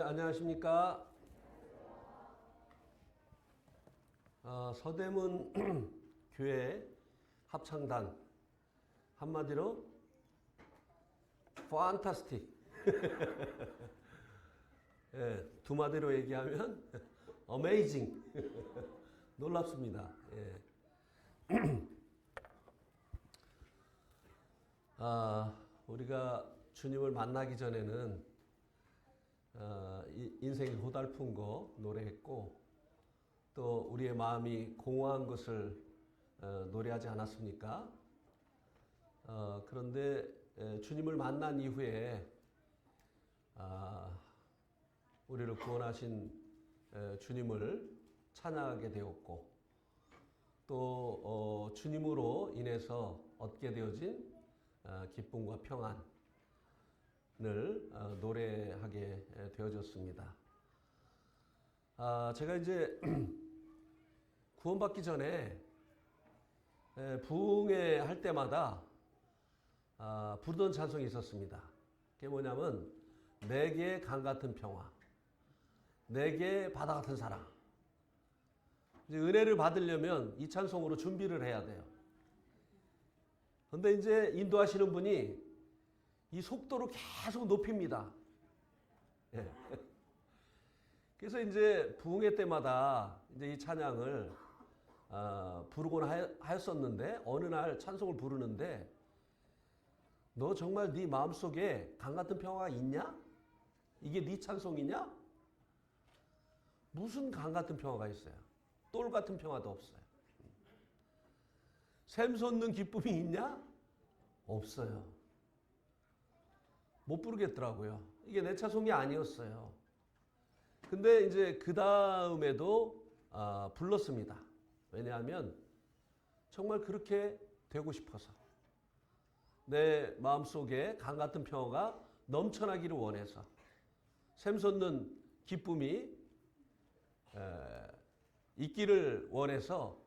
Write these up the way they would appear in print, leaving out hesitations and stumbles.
안녕하십니까. 서대문 교회 합창단, 한마디로 판타스틱. 예, 두 마디로 얘기하면 어메이징. 놀랍습니다. 예. 우리가 주님을 만나기 전에는 인생이 고달픈 거 노래했고, 또 우리의 마음이 공허한 것을 노래하지 않았습니까? 그런데 주님을 만난 이후에 우리를 구원하신 주님을 찬양하게 되었고, 또 주님으로 인해서 얻게 되어진 기쁨과 평안을 노래하게 되어졌습니다. 제가 이제 구원받기 전에 부흥회 할 때마다 부르던 찬송이 있었습니다. 그게 뭐냐면 내게 강 같은 평화, 내게 바다 같은 사랑. 이제 은혜를 받으려면 이 찬송으로 준비를 해야 돼요. 그런데 이제 인도하시는 분이 이 속도를 계속 높입니다. 예. 그래서 이제 부흥회 때마다 이제 이 찬양을 부르곤 하였었는데, 어느 날 찬송을 부르는데, 너 정말 네 마음속에 강 같은 평화가 있냐? 이게 네 찬송이냐? 무슨 강 같은 평화가 있어요? 똘 같은 평화도 없어요. 샘솟는 기쁨이 있냐? 없어요. 못 부르겠더라고요. 이게 내 찬송이 아니었어요. 근데 이제 그 다음에도 불렀습니다. 왜냐하면 정말 그렇게 되고 싶어서, 내 마음속에 강 같은 평화가 넘쳐나기를 원해서, 샘솟는 기쁨이 있기를 원해서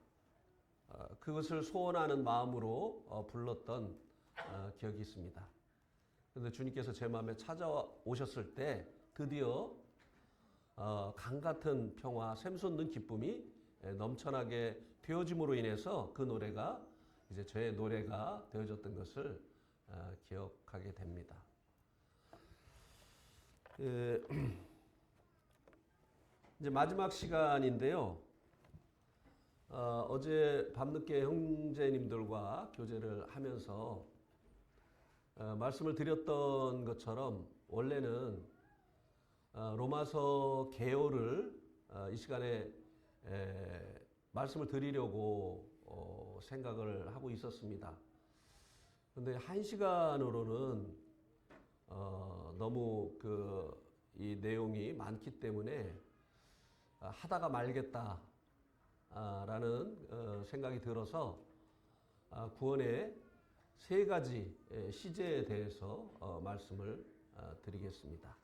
그것을 소원하는 마음으로 불렀던 기억이 있습니다. 그런데 주님께서 제 마음에 찾아오셨을 때 드디어 강 같은 평화, 샘솟는 기쁨이 넘쳐나게 되어짐으로 인해서 그 노래가 이제 저의 노래가 되어졌던 것을 기억하게 됩니다. 이제 마지막 시간인데요. 어제 밤늦게 형제님들과 교제를 하면서 말씀을 드렸던 것처럼, 원래는 로마서 개요를 이 시간에 말씀을 드리려고 생각을 하고 있었습니다. 그런데 한 시간으로는 너무 이 내용이 많기 때문에 하다가 말겠다라는 생각이 들어서 구원의 세 가지 시제에 대해서 말씀을 드리겠습니다.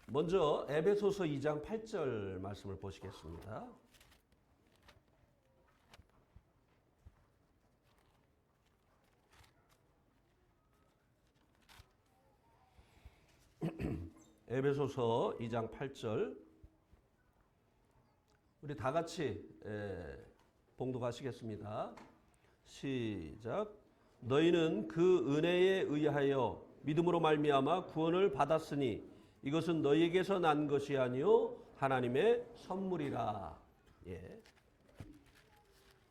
먼저 에베소서 2장 8절 말씀을 보시겠습니다. 에베소서 2장 8절, 우리 다 같이 봉독하시겠습니다. 시작. 너희는 그 은혜에 의하여 믿음으로 말미암아 구원을 받았으니 이것은 너희에게서 난 것이 아니요 하나님의 선물이라. 예.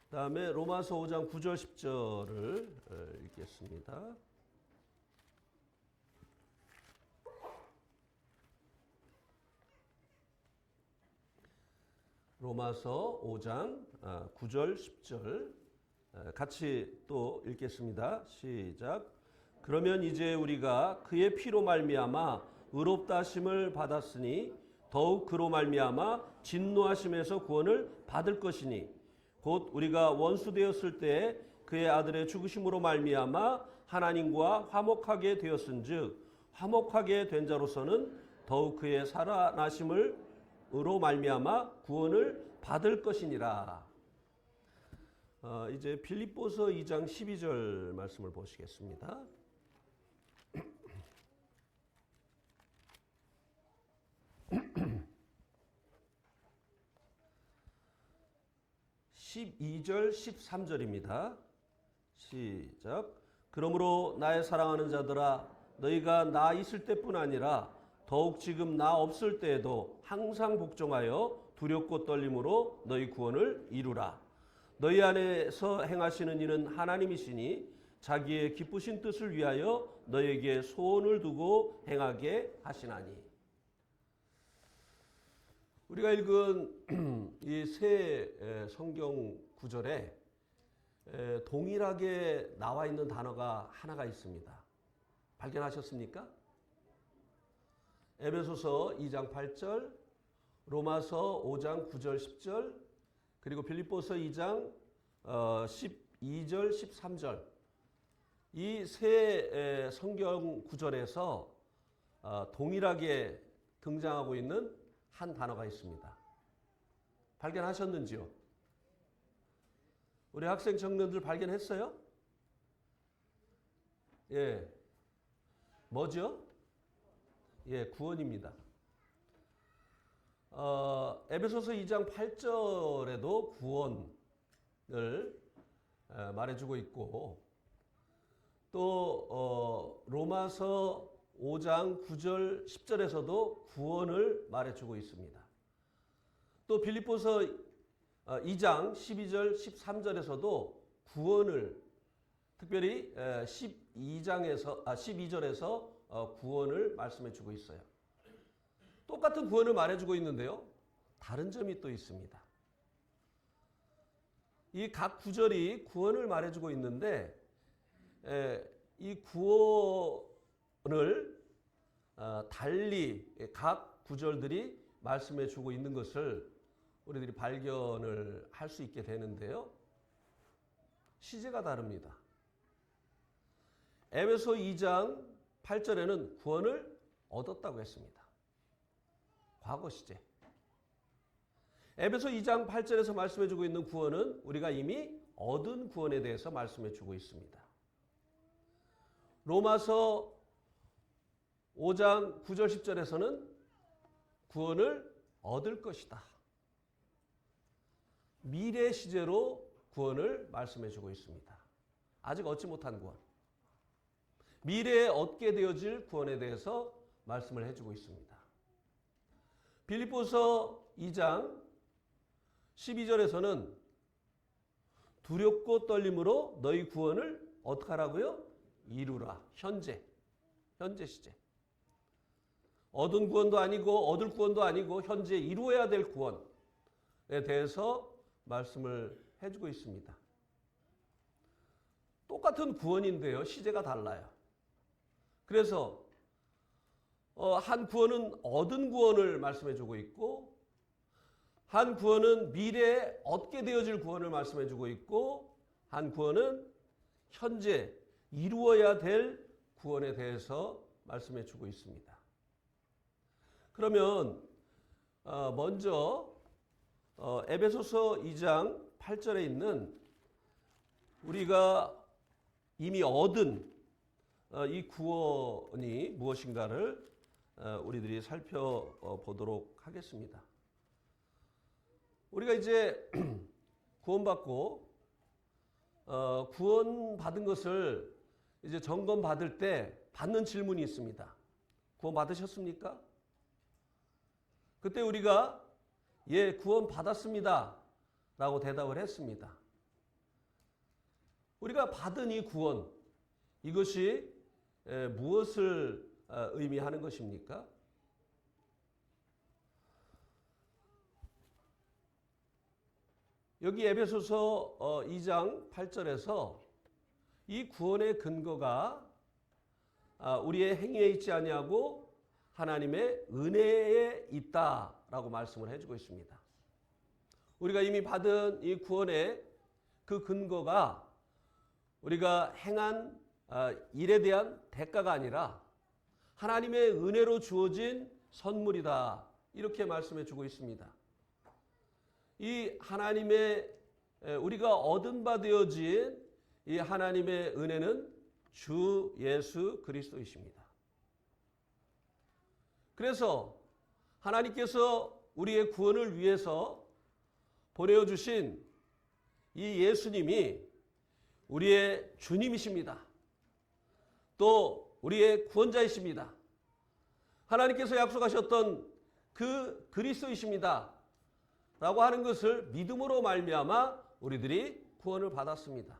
다음에 로마서 5장 9절 10절을 읽겠습니다. 로마서 5장 9절 10절 같이 또 읽겠습니다. 시작. 그러면 이제 우리가 그의 피로 말미암아 의롭다 하심을 받았으니 더욱 그로 말미암아 진노하심에서 구원을 받을 것이니, 곧 우리가 원수 되었을 때 그의 아들의 죽으심으로 말미암아 하나님과 화목하게 되었은즉 화목하게 된 자로서는 더욱 그의 살아나심으로 말미암아 구원을 받을 것이니라. 이제 빌립보서 2장 12절 말씀을 보시겠습니다. 12절 13절입니다. 시작. 그러므로 나의 사랑하는 자들아 너희가 나 있을 때뿐 아니라 더욱 지금 나 없을 때에도 항상 복종하여 두렵고 떨림으로 너희 구원을 이루라. 너희 안에서 행하시는 이는 하나님이시니 자기의 기쁘신 뜻을 위하여 너희에게 소원을 두고 행하게 하시나니. 우리가 읽은 이 세 성경 구절에 동일하게 나와 있는 단어가 하나가 있습니다. 발견하셨습니까? 에베소서 2장 8절, 로마서 5장 9절 10절, 그리고 빌립보서 2장 12절 13절. 이 세 성경 구절에서 동일하게 등장하고 있는 한 단어가 있습니다. 발견하셨는지요? 우리 학생 청년들 발견했어요? 예. 뭐죠? 예, 구원입니다. 에베소서 2장 8절에도 구원을 말해주고 있고, 또 로마서 5장 9절 10절에서도 구원을 말해주고 있습니다. 또 빌립보서 2장 12절 13절에서도 구원을, 특별히 12절에서 구원을 말씀해주고 있어요. 똑같은 구원을 말해주고 있는데요, 다른 점이 또 있습니다. 이 각 구절이 구원을 말해주고 있는데 이 구원을 달리 각 구절들이 말씀해주고 있는 것을 우리들이 발견을 할 수 있게 되는데요, 시제가 다릅니다. 에베소 2장 8절에는 구원을 얻었다고 했습니다. 과거 시제. 에베소 2장 8절에서 말씀해주고 있는 구원은 우리가 이미 얻은 구원에 대해서 말씀해주고 있습니다. 로마서 5장 9절 10절에서는 구원을 얻을 것이다. 미래 시제로 구원을 말씀해주고 있습니다. 아직 얻지 못한 구원. 미래에 얻게 되어질 구원에 대해서 말씀을 해주고 있습니다. 빌립보서 2장 12절에서는 두렵고 떨림으로 너희 구원을 어떻게 하라고요? 이루라. 현재 시제. 얻은 구원도 아니고 얻을 구원도 아니고 현재 이루어야 될 구원에 대해서 말씀을 해주고 있습니다. 똑같은 구원인데요, 시제가 달라요. 그래서 한 구원은 얻은 구원을 말씀해주고 있고, 한 구원은 미래에 얻게 되어질 구원을 말씀해주고 있고, 한 구원은 현재 이루어야 될 구원에 대해서 말씀해주고 있습니다. 그러면 먼저 에베소서 2장 8절에 있는 우리가 이미 얻은 이 구원이 무엇인가를 우리들이 살펴보도록 하겠습니다. 우리가 이제 구원받고 구원받은 것을 이제 점검받을 때 받는 질문이 있습니다. 구원받으셨습니까? 그때 우리가 예, 구원받았습니다 라고 대답을 했습니다. 우리가 받은 이 구원, 이것이 무엇을 의미하는 것입니까? 여기 에베소서 2장 8절에서 이 구원의 근거가 우리의 행위에 있지 아니하고 하나님의 은혜에 있다라고 말씀을 해주고 있습니다. 우리가 이미 받은 이 구원의 그 근거가 우리가 행한 일에 대한 대가가 아니라 하나님의 은혜로 주어진 선물이다, 이렇게 말씀해주고 있습니다. 이 하나님의 우리가 얻은 바 되어진 이 하나님의 은혜는 주 예수 그리스도이십니다. 그래서 하나님께서 우리의 구원을 위해서 보내주신 이 예수님이 우리의 주님이십니다. 또 우리의 구원자이십니다. 하나님께서 약속하셨던 그 그리스도이십니다. 라고 하는 것을 믿음으로 말미암아 우리들이 구원을 받았습니다.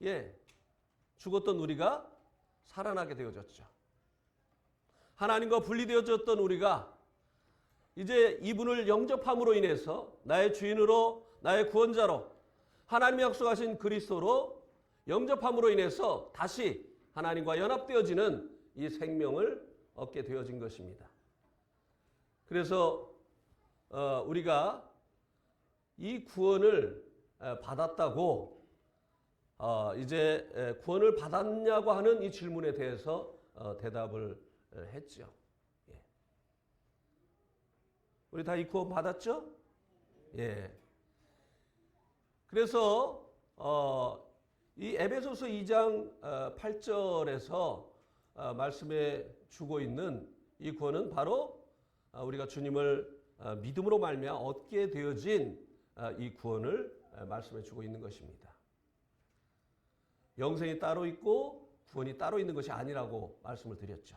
예, 죽었던 우리가 살아나게 되어졌죠. 하나님과 분리되어졌던 우리가 이제 이분을 영접함으로 인해서 나의 주인으로, 나의 구원자로, 하나님이 약속하신 그리스도로 영접함으로 인해서 다시 하나님과 연합되어지는 이 생명을 얻게 되어진 것입니다. 그래서 우리가 이 구원을 받았다고 이제 구원을 받았냐고 하는 이 질문에 대해서 대답을 했죠. 예. 우리 다 이 구원 받았죠? 예. 그래서 이 에베소서 2장 8절에서 말씀해 주고 있는 이 구원은 바로 우리가 주님을 믿음으로 말미암아 얻게 되어진 이 구원을 말씀해 주고 있는 것입니다. 영생이 따로 있고 구원이 따로 있는 것이 아니라고 말씀을 드렸죠.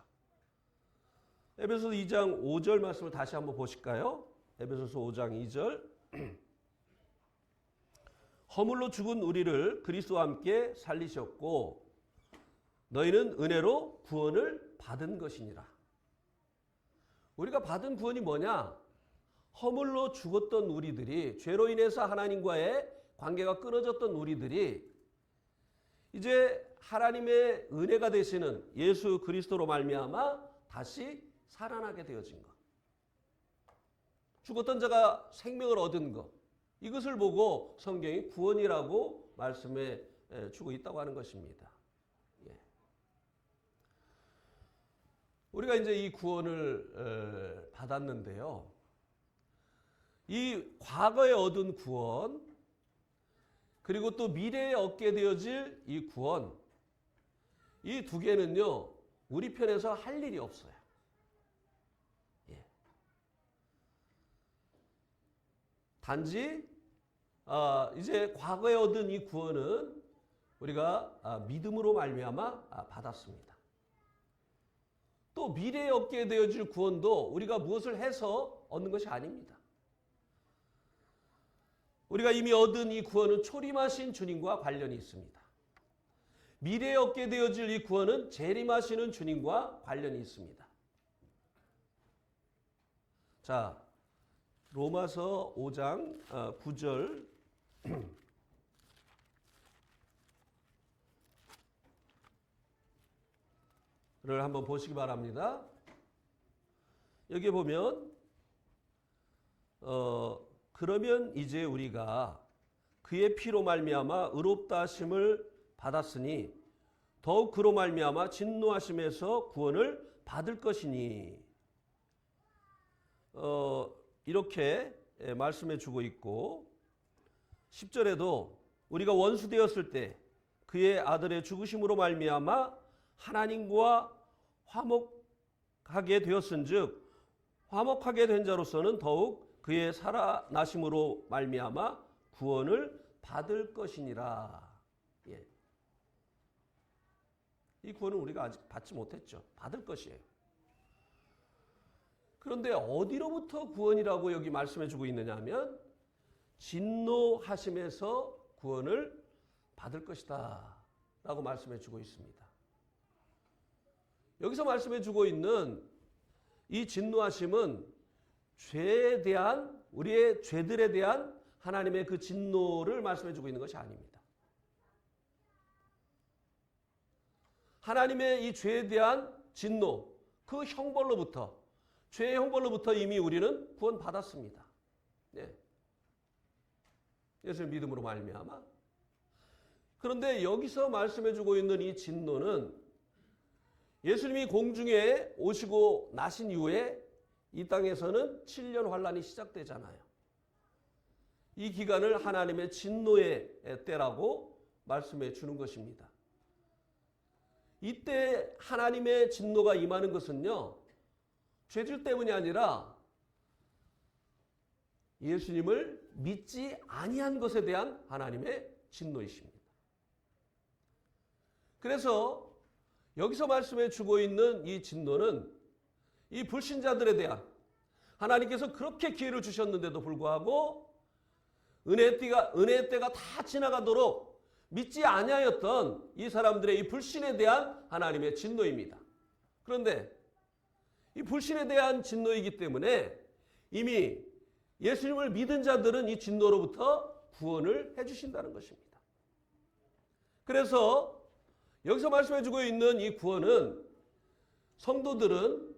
에베소서 2장 5절 말씀을 다시 한번 보실까요? 에베소서 5장 2절. 허물로 죽은 우리를 그리스도와 함께 살리셨고 너희는 은혜로 구원을 받은 것이니라. 우리가 받은 구원이 뭐냐? 허물로 죽었던 우리들이, 죄로 인해서 하나님과의 관계가 끊어졌던 우리들이 이제 하나님의 은혜가 되시는 예수 그리스도로 말미암아 다시 살아나게 되어진 것. 죽었던 자가 생명을 얻은 것. 이것을 보고 성경이 구원이라고 말씀해 주고 있다고 하는 것입니다. 예. 우리가 이제 이 구원을 받았는데요. 이 과거에 얻은 구원, 그리고 또 미래에 얻게 되어질 이 구원, 이 두 개는요, 우리 편에서 할 일이 없어요. 예. 단지 이제 과거에 얻은 이 구원은 우리가 믿음으로 말미암아 받았습니다. 또 미래에 얻게 되어질 구원도 우리가 무엇을 해서 얻는 것이 아닙니다. 우리가 이미 얻은 이 구원은 초림하신 주님과 관련이 있습니다. 미래에 얻게 되어질 이 구원은 재림하시는 주님과 관련이 있습니다. 자, 로마서 5장 9절 를 한번 보시기 바랍니다. 여기 보면 그러면 이제 우리가 그의 피로 말미암아 의롭다 하심을 받았으니 더욱 그로 말미암아 진노하심에서 구원을 받을 것이니 이렇게 말씀해 주고 있고 10절에도 우리가 원수 되었을 때 그의 아들의 죽으심으로 말미암아 하나님과 화목하게 되었은즉 화목하게 된 자로서는 더욱 그의 살아나심으로 말미암아 구원을 받을 것이니라. 예. 이 구원은 우리가 아직 받지 못했죠. 받을 것이에요. 그런데 어디로부터 구원이라고 여기 말씀해 주고 있느냐 하면 진노하심에서 구원을 받을 것이다 라고 말씀해 주고 있습니다. 여기서 말씀해 주고 있는 이 진노하심은 죄에 대한, 우리의 죄들에 대한 하나님의 그 진노를 말씀해 주고 있는 것이 아닙니다. 하나님의 이 죄에 대한 진노, 그 형벌로부터, 죄의 형벌로부터 이미 우리는 구원받았습니다. 네. 예수를 믿음으로 말미암아. 그런데 여기서 말씀해 주고 있는 이 진노는 예수님이 공중에 오시고 나신 이후에 이 땅에서는 7년 환란이 시작되잖아요. 이 기간을 하나님의 진노의 때라고 말씀해 주는 것입니다. 이때 하나님의 진노가 임하는 것은요, 죄질 때문이 아니라 예수님을 믿지 아니한 것에 대한 하나님의 진노이십니다. 그래서 여기서 말씀해 주고 있는 이 진노는 이 불신자들에 대한 하나님께서 그렇게 기회를 주셨는데도 불구하고 은혜의 때가 다 지나가도록 믿지 아니하였던 이 사람들의 이 불신에 대한 하나님의 진노입니다. 그런데 이 불신에 대한 진노이기 때문에 이미 예수님을 믿은 자들은 이 진노로부터 구원을 해주신다는 것입니다. 그래서 여기서 말씀해주고 있는 이 구원은 성도들은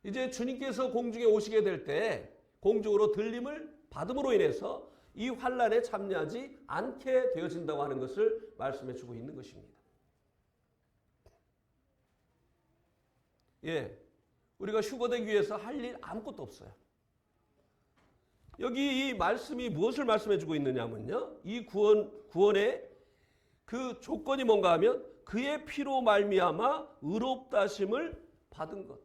이제 주님께서 공중에 오시게 될 때 공중으로 들림을 받음으로 인해서 이 환난에 참여하지 않게 되어진다고 하는 것을 말씀해주고 있는 것입니다. 예, 우리가 휴거되기 위해서 할 일 아무것도 없어요. 여기 이 말씀이 무엇을 말씀해주고 있느냐면요, 이 구원의 그 조건이 뭔가 하면 그의 피로 말미암아 의롭다 하심을 받은 것.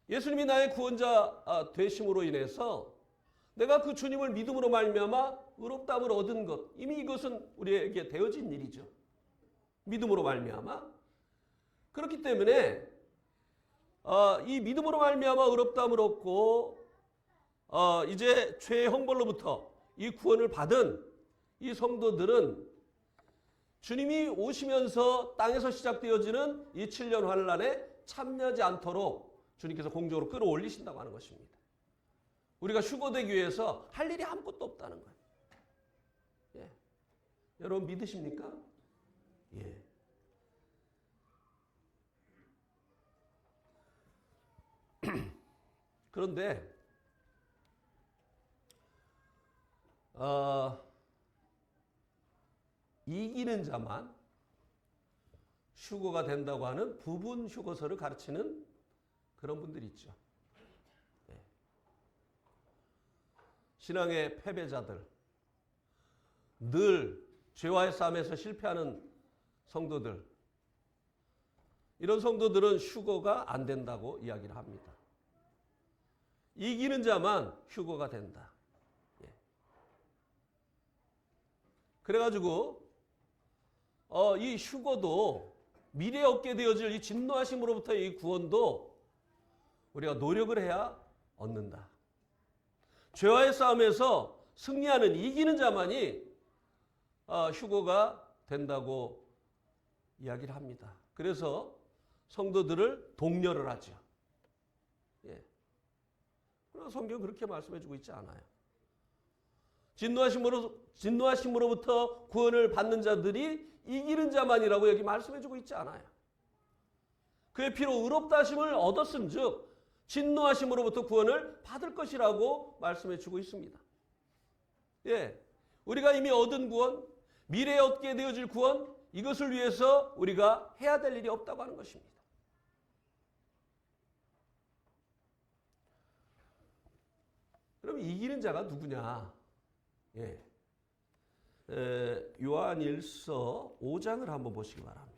예수님이 나의 구원자 되심으로 인해서 내가 그 주님을 믿음으로 말미암아 의롭다함을 얻은 것, 이미 이것은 우리에게 되어진 일이죠. 믿음으로 말미암아. 그렇기 때문에 이 믿음으로 말미암아 의롭다함을 얻고 이제 죄의 형벌로부터 이 구원을 받은 이 성도들은 주님이 오시면서 땅에서 시작되어지는 이 7년 환난에 참여하지 않도록 주님께서 공중으로 끌어올리신다고 하는 것입니다. 우리가 휴거되기 위해서 할 일이 아무것도 없다는 거예요. 예. 여러분 믿으십니까? 예. 그런데 이기는 자만 휴거가 된다고 하는 부분 휴거서를 가르치는 그런 분들이 있죠. 네. 신앙의 패배자들, 늘 죄와의 싸움에서 실패하는 성도들, 이런 성도들은 휴거가 안 된다고 이야기를 합니다. 이기는 자만 휴거가 된다. 예. 그래가지고 이 휴거도 미래에 얻게 되어질 이 진노하심으로부터의 이 구원도 우리가 노력을 해야 얻는다. 죄와의 싸움에서 승리하는 이기는 자만이 휴거가 된다고 이야기를 합니다. 그래서 성도들을 독려를 하죠. 예. 그러나 성경은 그렇게 말씀해주고 있지 않아요. 진노하심으로부터 구원을 받는 자들이 이기는 자만이라고 여기 말씀해주고 있지 않아요. 그의 피로 의롭다 하심을 얻었음즉 진노하심으로부터 구원을 받을 것이라고 말씀해주고 있습니다. 예, 우리가 이미 얻은 구원, 미래에 얻게 되어질 구원, 이것을 위해서 우리가 해야 될 일이 없다고 하는 것입니다. 그럼 이기는 자가 누구냐? 예. 요한일서 5장을 한번 보시기 바랍니다.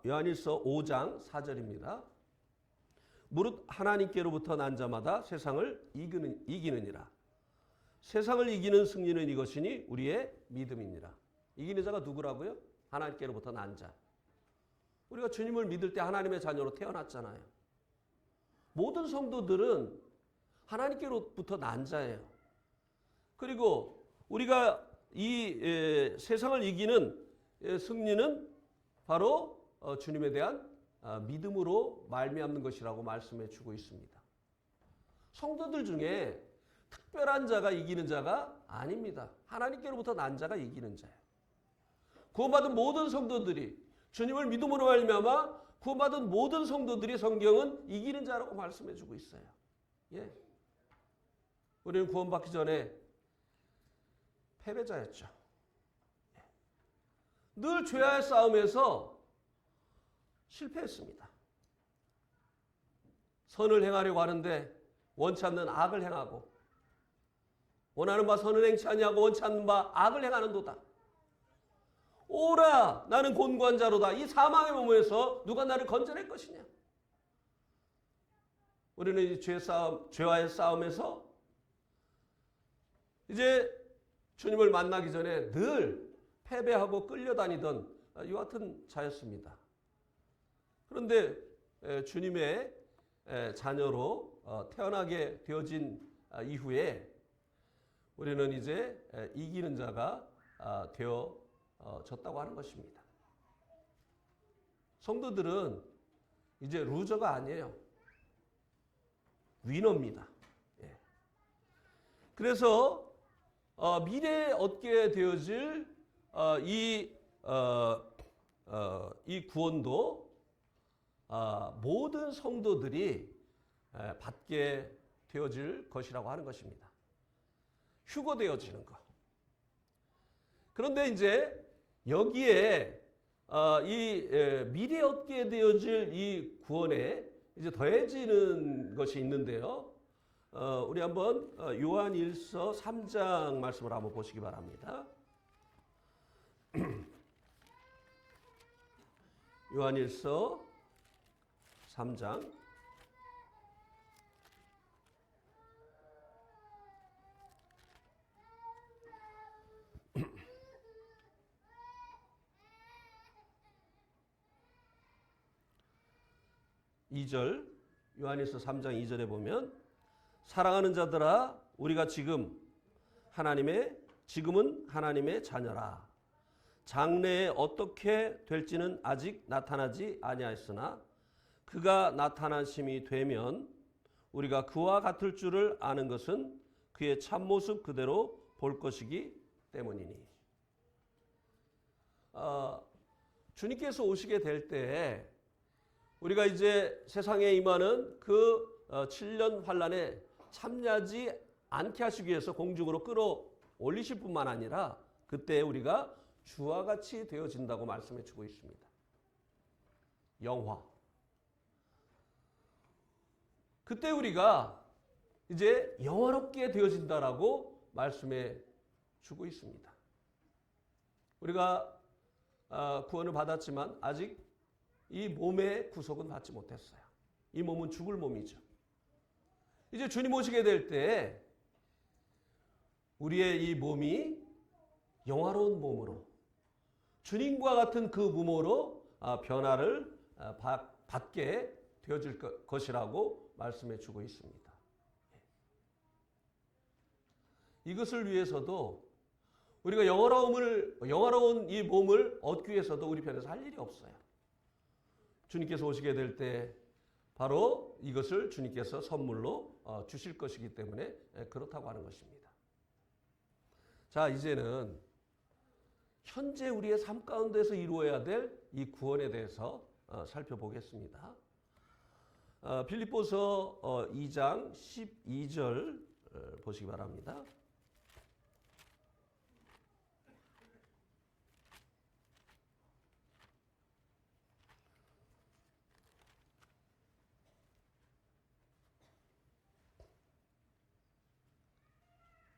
요한일서 5장 4절입니다. 무릇 하나님께로부터 난 자마다 세상을 이기느니라. 세상을 이기는 승리는 이것이니 우리의 믿음이니라. 이기는 자가 누구라고요? 하나님께로부터 난 자. 우리가 주님을 믿을 때 하나님의 자녀로 태어났잖아요. 모든 성도들은 하나님께로부터 난 자예요. 그리고 우리가 이 세상을 이기는 승리는 바로 주님에 대한 믿음으로 말미암는 것이라고 말씀해 주고 있습니다. 성도들 중에 특별한 자가 이기는 자가 아닙니다. 하나님께로부터 난 자가 이기는 자예요. 구원받은 모든 성도들이 주님을 믿음으로 말미암아 구원받은 모든 성도들이 성경은 이기는 자라고 말씀해 주고 있어요. 예. 우리는 구원받기 전에 패배자였죠. 늘 죄와의 싸움에서 실패했습니다. 선을 행하려고 하는데 원치 않는 악을 행하고, 원하는 바 선을 행치 아니하고 원치 않는 바 악을 행하는도다. 오라 나는 곤고한 자로다. 이 사망의 몸에서 누가 나를 건져낼 것이냐. 우리는 이 죄와의 싸움에서 이제 주님을 만나기 전에 늘 패배하고 끌려다니던 이와 같은 자였습니다. 그런데 주님의 자녀로 태어나게 되어진 이후에 우리는 이제 이기는 자가 되어졌다고 하는 것입니다. 성도들은 이제 루저가 아니에요. 위너입니다. 그래서 미래에 얻게 되어질 이 구원도 모든 성도들이 받게 되어질 것이라고 하는 것입니다. 휴거되어지는 것. 그런데 이제 여기에 이 미래에 얻게 되어질 이 구원에 이제 더해지는 것이 있는데요. 우리 한번 요한일서 3장 말씀을 한번 보시기 바랍니다. 요한일서 3장 2절, 요한일서 3장 2절에 보면 사랑하는 자들아 우리가 지금은 하나님의 자녀라. 장래에 어떻게 될지는 아직 나타나지 아니하였으나 그가 나타나심이 되면 우리가 그와 같을 줄을 아는 것은 그의 참모습 그대로 볼 것이기 때문이니. 주님께서 오시게 될 때 우리가 이제 세상에 임하는 그 7년 환란에 참여하지 않게 하시기 위해서 공중으로 끌어올리실 뿐만 아니라 그때 우리가 주와 같이 되어진다고 말씀해 주고 있습니다. 영화. 그때 우리가 이제 영화롭게 되어진다라고 말씀해 주고 있습니다. 우리가 구원을 받았지만 아직 이 몸의 구속은 받지 못했어요. 이 몸은 죽을 몸이죠. 이제 주님 오시게 될 때 우리의 이 몸이 영화로운 몸으로 주님과 같은 그 몸으로 변화를 받게 되어질 것이라고 말씀해 주고 있습니다. 이것을 위해서도 우리가 영화로운 이 몸을 얻기 위해서도 우리 편에서 할 일이 없어요. 주님께서 오시게 될 때 바로 이것을 주님께서 선물로 주실 것이기 때문에 그렇다고 하는 것입니다. 자, 이제는 현재 우리의 삶 가운데서 이루어야 될 이 구원에 대해서 살펴보겠습니다. 빌립보서 2장 12절 보시기 바랍니다.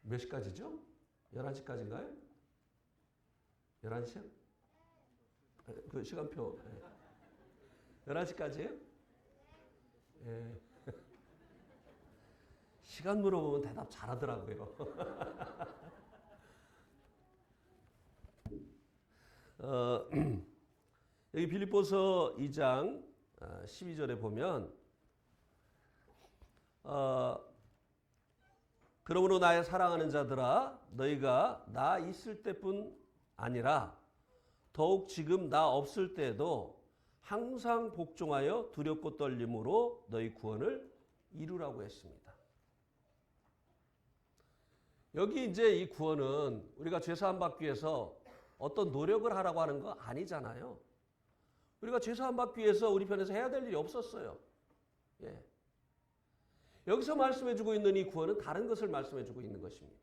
몇 시까지죠? 11시까지인가요? 11시요? 그 시간표. 11시까지예요? 예. 시간 물어보면 대답 잘하더라고요. 여기 빌립보서 2장 12절에 보면 그러므로 나의 사랑하는 자들아 너희가 나 있을 때뿐 아니라 더욱 지금 나 없을 때에도 항상 복종하여 두렵고 떨림으로 너희 구원을 이루라고 했습니다. 여기 이제 이 구원은 우리가 죄사함 받기 위해서 어떤 노력을 하라고 하는 거 아니잖아요. 우리가 죄사함 받기 위해서 우리 편에서 해야 될 일이 없었어요. 예. 여기서 말씀해주고 있는 이 구원은 다른 것을 말씀해주고 있는 것입니다.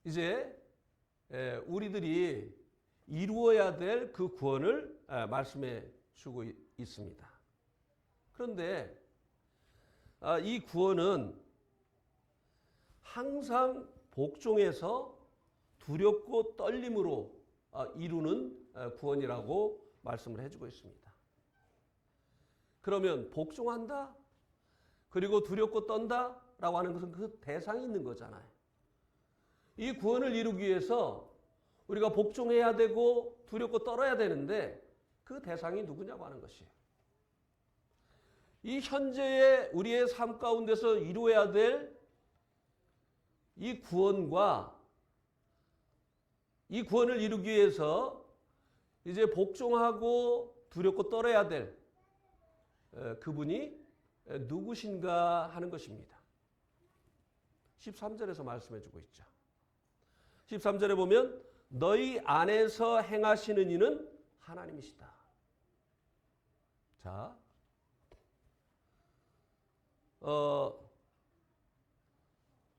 이제 우리들이 이루어야 될 그 구원을 말씀해 주고 있습니다. 그런데 이 구원은 항상 복종해서 두렵고 떨림으로 이루는 구원이라고 말씀을 해주고 있습니다. 그러면 복종한다? 그리고 두렵고 떤다? 라고 하는 것은 그 대상이 있는 거잖아요. 이 구원을 이루기 위해서 우리가 복종해야 되고 두렵고 떨어야 되는데 그 대상이 누구냐고 하는 것이에요. 이 현재의 우리의 삶 가운데서 이루어야 될 이 구원과 이 구원을 이루기 위해서 이제 복종하고 두렵고 떨어야 될 그분이 누구신가 하는 것입니다. 13절에서 말씀해 주고 있죠. 13절에 보면 너희 안에서 행하시는 이는 하나님이시다. 자,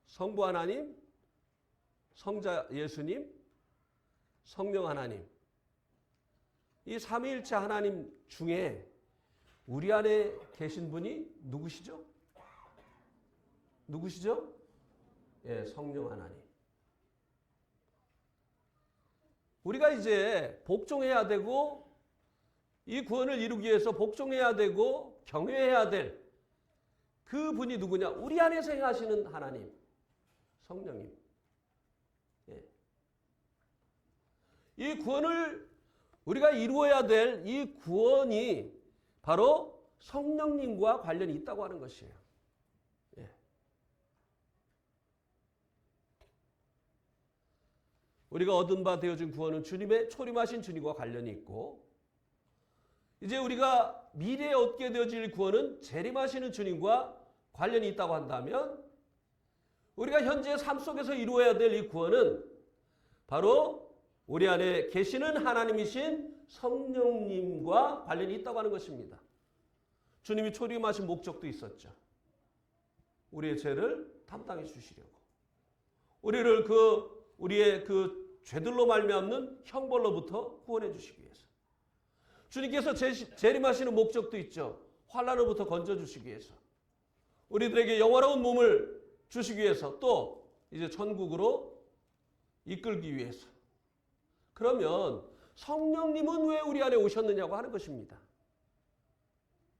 성부 하나님, 성자 예수님, 성령 하나님, 이 삼위일체 하나님 중에 우리 안에 계신 분이 누구시죠? 누구시죠? 예, 성령 하나님. 우리가 이제 복종해야 되고 이 구원을 이루기 위해서 복종해야 되고 경외해야 될 그 분이 누구냐? 우리 안에서 행하시는 하나님, 성령님. 예. 이 구원을 우리가 이루어야 될 이 구원이 바로 성령님과 관련이 있다고 하는 것이에요. 예. 우리가 얻은 바 되어진 구원은 주님의 초림하신 주님과 관련이 있고 이제 우리가 미래에 얻게 되어질 구원은 재림하시는 주님과 관련이 있다고 한다면 우리가 현재 삶 속에서 이루어야 될 이 구원은 바로 우리 안에 계시는 하나님이신 성령님과 관련이 있다고 하는 것입니다. 주님이 초림하신 목적도 있었죠. 우리의 죄를 담당해 주시려고. 우리를 우리의 그 죄들로 말미암는 형벌로부터 구원해 주시기 위해서. 주님께서 재림하시는 목적도 있죠. 환난으로부터 건져 주시기 위해서. 우리들에게 영원한 몸을 주시기 위해서 또 이제 천국으로 이끌기 위해서. 그러면 성령님은 왜 우리 안에 오셨느냐고 하는 것입니다.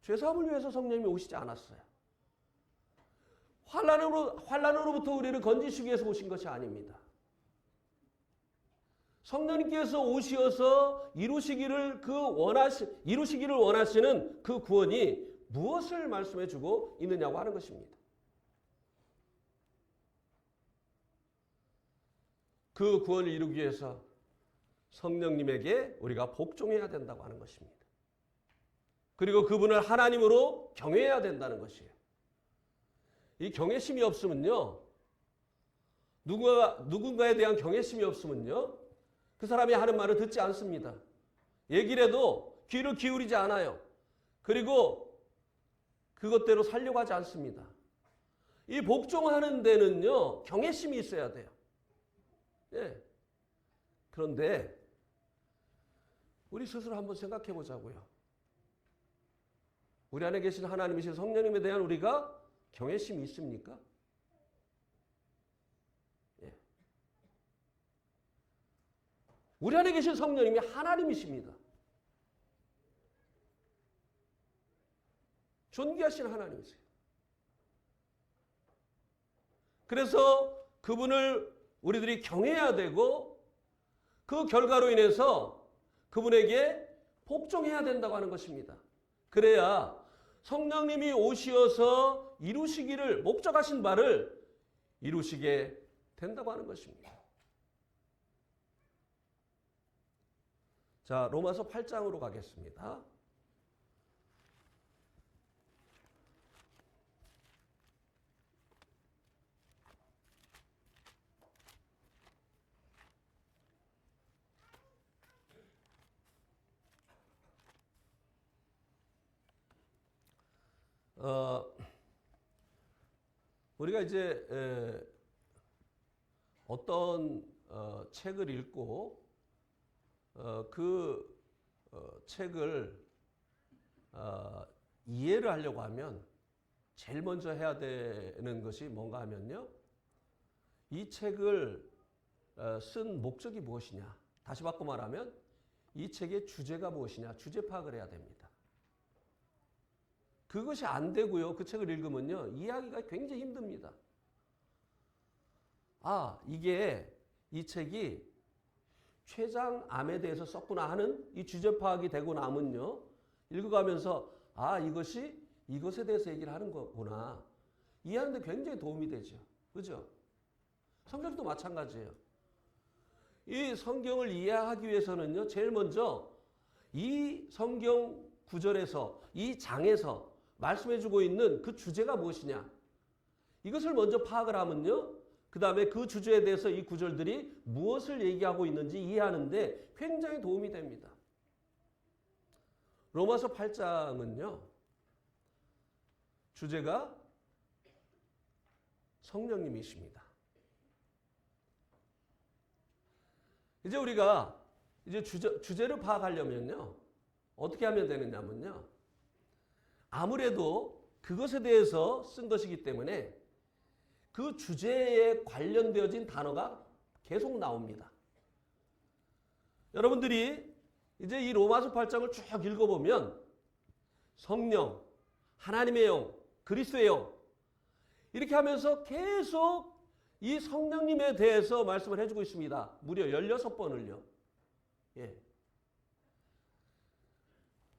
죄사함을 위해서 성령님이 오시지 않았어요. 환난으로부터 우리를 건지시기 위해서 오신 것이 아닙니다. 성령님께서 오시어서 이루시기를 원하시는 그 구원이 무엇을 말씀해 주고 있느냐고 하는 것입니다. 그 구원을 이루기 위해서 성령님에게 우리가 복종해야 된다고 하는 것입니다. 그리고 그분을 하나님으로 경외해야 된다는 것이에요. 이 경외심이 없으면요. 누군가에 대한 경외심이 없으면요. 그 사람이 하는 말을 듣지 않습니다. 얘기를 해도 귀를 기울이지 않아요. 그리고 그것대로 살려고 하지 않습니다. 이 복종하는 데는요. 경외심이 있어야 돼요. 예. 그런데 우리 스스로 한번 생각해 보자고요. 우리 안에 계신 하나님이신 성령님에 대한 우리가 경외심이 있습니까? 예. 우리 안에 계신 성령님이 하나님이십니다. 존귀하신 하나님이세요. 그래서 그분을 우리들이 경외해야 되고 그 결과로 인해서 그분에게 복종해야 된다고 하는 것입니다. 그래야 성령님이 오시어서 이루시기를 목적하신 바를 이루시게 된다고 하는 것입니다. 자, 로마서 8장으로 가겠습니다. 우리가 이제 어떤 책을 읽고 그 책을 이해를 하려고 하면 제일 먼저 해야 되는 것이 뭔가 하면요. 이 책을 쓴 목적이 무엇이냐. 다시 바꿔 말하면 이 책의 주제가 무엇이냐. 주제 파악을 해야 됩니다. 그것이 안 되고요. 그 책을 읽으면요. 이해하기가 굉장히 힘듭니다. 아, 이게 이 책이 췌장암에 대해서 썼구나 하는 이 주제 파악이 되고 나면요. 읽어가면서 아, 이것에 대해서 얘기를 하는 거구나. 이해하는데 굉장히 도움이 되죠. 그죠? 성경도 마찬가지예요. 이 성경을 이해하기 위해서는요. 제일 먼저 이 성경 구절에서 이 장에서 말씀해주고 있는 그 주제가 무엇이냐. 이것을 먼저 파악을 하면요. 그 다음에 그 주제에 대해서 이 구절들이 무엇을 얘기하고 있는지 이해하는데 굉장히 도움이 됩니다. 로마서 8장은요. 주제가 성령님이십니다. 이제 우리가 이제 주제를 파악하려면요. 어떻게 하면 되느냐면요. 아무래도 그것에 대해서 쓴 것이기 때문에 그 주제에 관련되어진 단어가 계속 나옵니다. 여러분들이 이제 이 로마서 8장을 쭉 읽어보면 성령, 하나님의 영, 그리스도의 영 이렇게 하면서 계속 이 성령님에 대해서 말씀을 해주고 있습니다. 무려 16번을요. 예.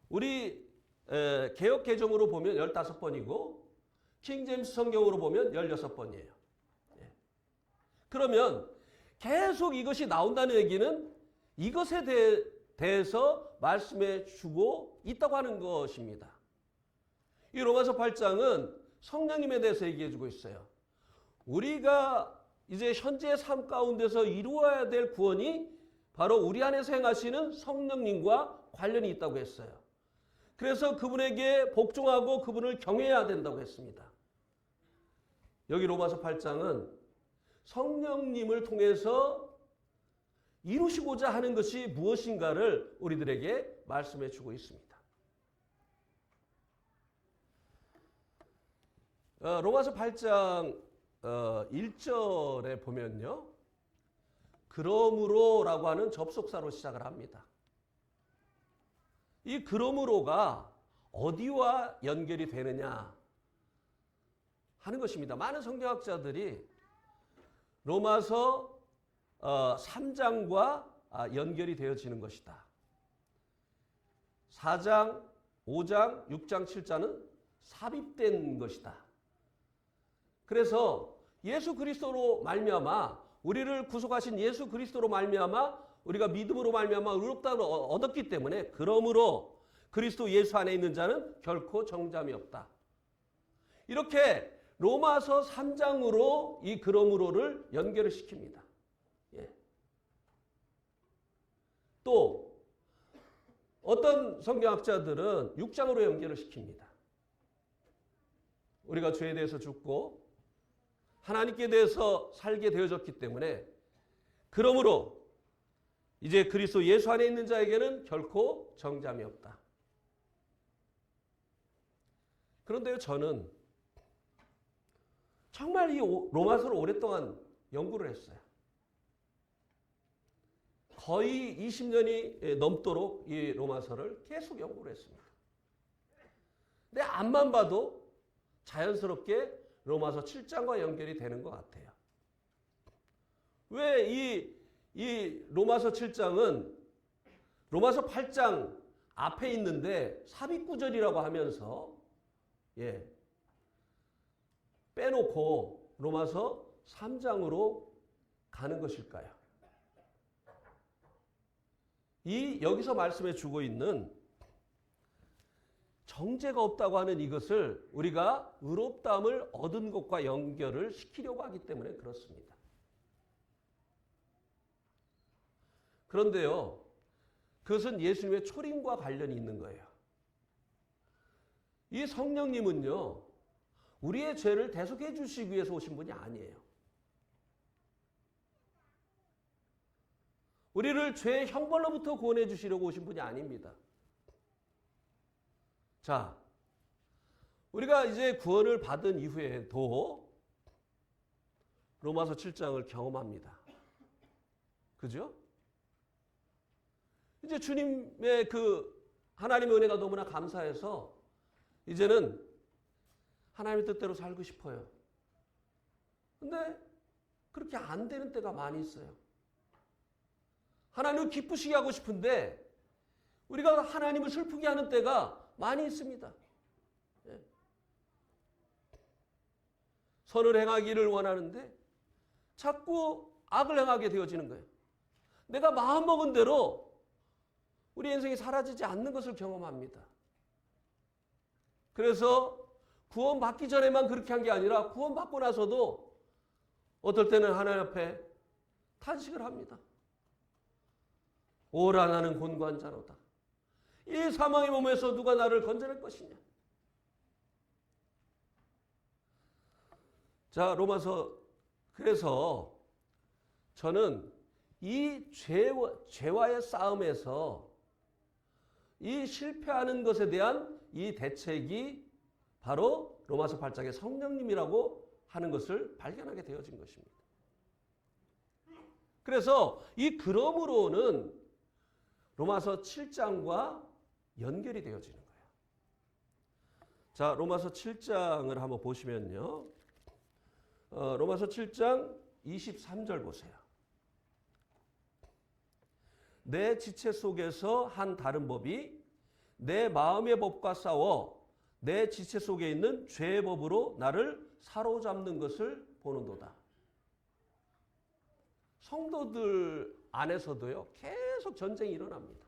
우리 개역 개정으로 보면 15번이고 킹제임스 성경으로 보면 16번이에요. 예. 그러면 계속 이것이 나온다는 얘기는 이것에 대해서 말씀해 주고 있다고 하는 것입니다. 이 로마서 8장은 성령님에 대해서 얘기해 주고 있어요. 우리가 이제 현재의 삶 가운데서 이루어야 될 구원이 바로 우리 안에서 행하시는 성령님과 관련이 있다고 했어요. 그래서 그분에게 복종하고 그분을 경외해야 된다고 했습니다. 여기 로마서 8장은 성령님을 통해서 이루시고자 하는 것이 무엇인가를 우리들에게 말씀해 주고 있습니다. 로마서 8장 1절에 보면요. 그러므로라고 하는 접속사로 시작을 합니다. 이 그러므로가 어디와 연결이 되느냐 하는 것입니다. 많은 성경학자들이 로마서 3장과 연결이 되어지는 것이다. 4장, 5장, 6장, 7장은 삽입된 것이다. 그래서 예수 그리스도로 말미암아 우리를 구속하신 예수 그리스도로 말미암아 우리가 믿음으로 말미암아 의롭다를 얻었기 때문에 그러므로 그리스도 예수 안에 있는 자는 결코 정죄함이 없다. 이렇게 로마서 3장으로 이 그러므로를 연결을 시킵니다. 예. 또 어떤 성경학자들은 6장으로 연결을 시킵니다. 우리가 죄에 대해서 죽고 하나님께 대해서 살게 되어졌기 때문에 그러므로 이제 그리스도 예수 안에 있는 자에게는 결코 정죄함이 없다. 그런데요, 저는 정말 이 로마서를 오랫동안 연구를 했어요. 거의 20년이 넘도록 이 로마서를 계속 연구를 했습니다. 근데 앞만 봐도 자연스럽게 로마서 7장과 연결이 되는 것 같아요. 왜 이 로마서 7장은 로마서 8장 앞에 있는데 삽입구절이라고 하면서 빼놓고 로마서 3장으로 가는 것일까요? 여기서 말씀해 주고 있는 정죄가 없다고 하는 이것을 우리가 의롭다함을 얻은 것과 연결을 시키려고 하기 때문에 그렇습니다. 그런데요, 그것은 예수님의 초림과 관련이 있는 거예요. 이 성령님은요, 우리의 죄를 대속해 주시기 위해서 오신 분이 아니에요. 우리를 죄의 형벌로부터 구원해 주시려고 오신 분이 아닙니다. 자, 우리가 이제 구원을 받은 이후에도 로마서 7장을 경험합니다. 그죠? 이제 주님의 그 하나님의 은혜가 너무나 감사해서 이제는 하나님의 뜻대로 살고 싶어요. 근데 그렇게 안 되는 때가 많이 있어요. 하나님을 기쁘시게 하고 싶은데 우리가 하나님을 슬프게 하는 때가 많이 있습니다. 예. 선을 행하기를 원하는데 자꾸 악을 행하게 되어지는 거예요. 내가 마음먹은 대로 우리 인생이 사라지지 않는 것을 경험합니다. 그래서 구원받기 전에만 그렇게 한 게 아니라 구원받고 나서도 어떨 때는 하나님 앞에 탄식을 합니다. 오라 나는 곤고한 자로다. 이 사망의 몸에서 누가 나를 건져낼 것이냐. 자, 로마서, 그래서 저는 이 죄와의 싸움에서 이 실패하는 것에 대한 이 대책이 바로 로마서 8장의 성령님이라고 하는 것을 발견하게 되어진 것입니다. 그래서 이 그러므로는 로마서 7장과 연결이 되어지는 거예요. 자, 로마서 7장을 한번 보시면요. 로마서 7장 23절 보세요. 내 지체 속에서 한 다른 법이 내 마음의 법과 싸워 내 지체 속에 있는 죄의 법으로 나를 사로잡는 것을 보는도다. 성도들 안에서도요, 계속 전쟁이 일어납니다.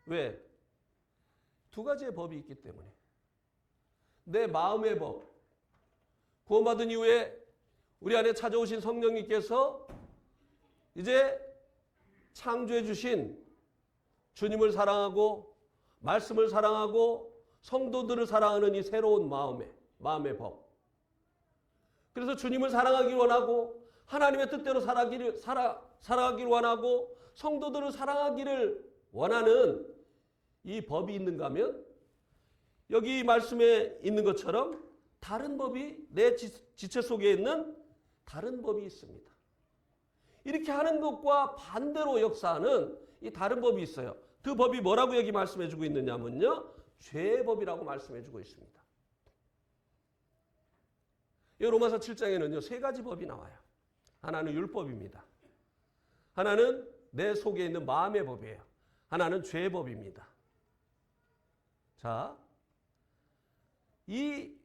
왜? 두 가지의 법이 있기 때문에. 내 마음의 법. 구원받은 이후에 우리 안에 찾아오신 성령님께서 이제 창조해 주신 주님을 사랑하고 말씀을 사랑하고 성도들을 사랑하는 이 새로운 마음의 법. 그래서 주님을 사랑하기 원하고 하나님의 뜻대로 살아가기를 원하고 성도들을 사랑하기를 원하는 이 법이 있는가 하면 여기 말씀에 있는 것처럼 다른 법이 내 지체 속에 있는 다른 법이 있습니다. 이렇게 하는 것과 반대로 역사하는 이 다른 법이 있어요. 그 법이 뭐라고 여기 말씀해 주고 있느냐면요. 죄의 법이라고 말씀해 주고 있습니다. 이 로마서 7장에는요. 세 가지 법이 나와요. 하나는 율법입니다. 하나는 내 속에 있는 마음의 법이에요. 하나는 죄의 법입니다. 자, 이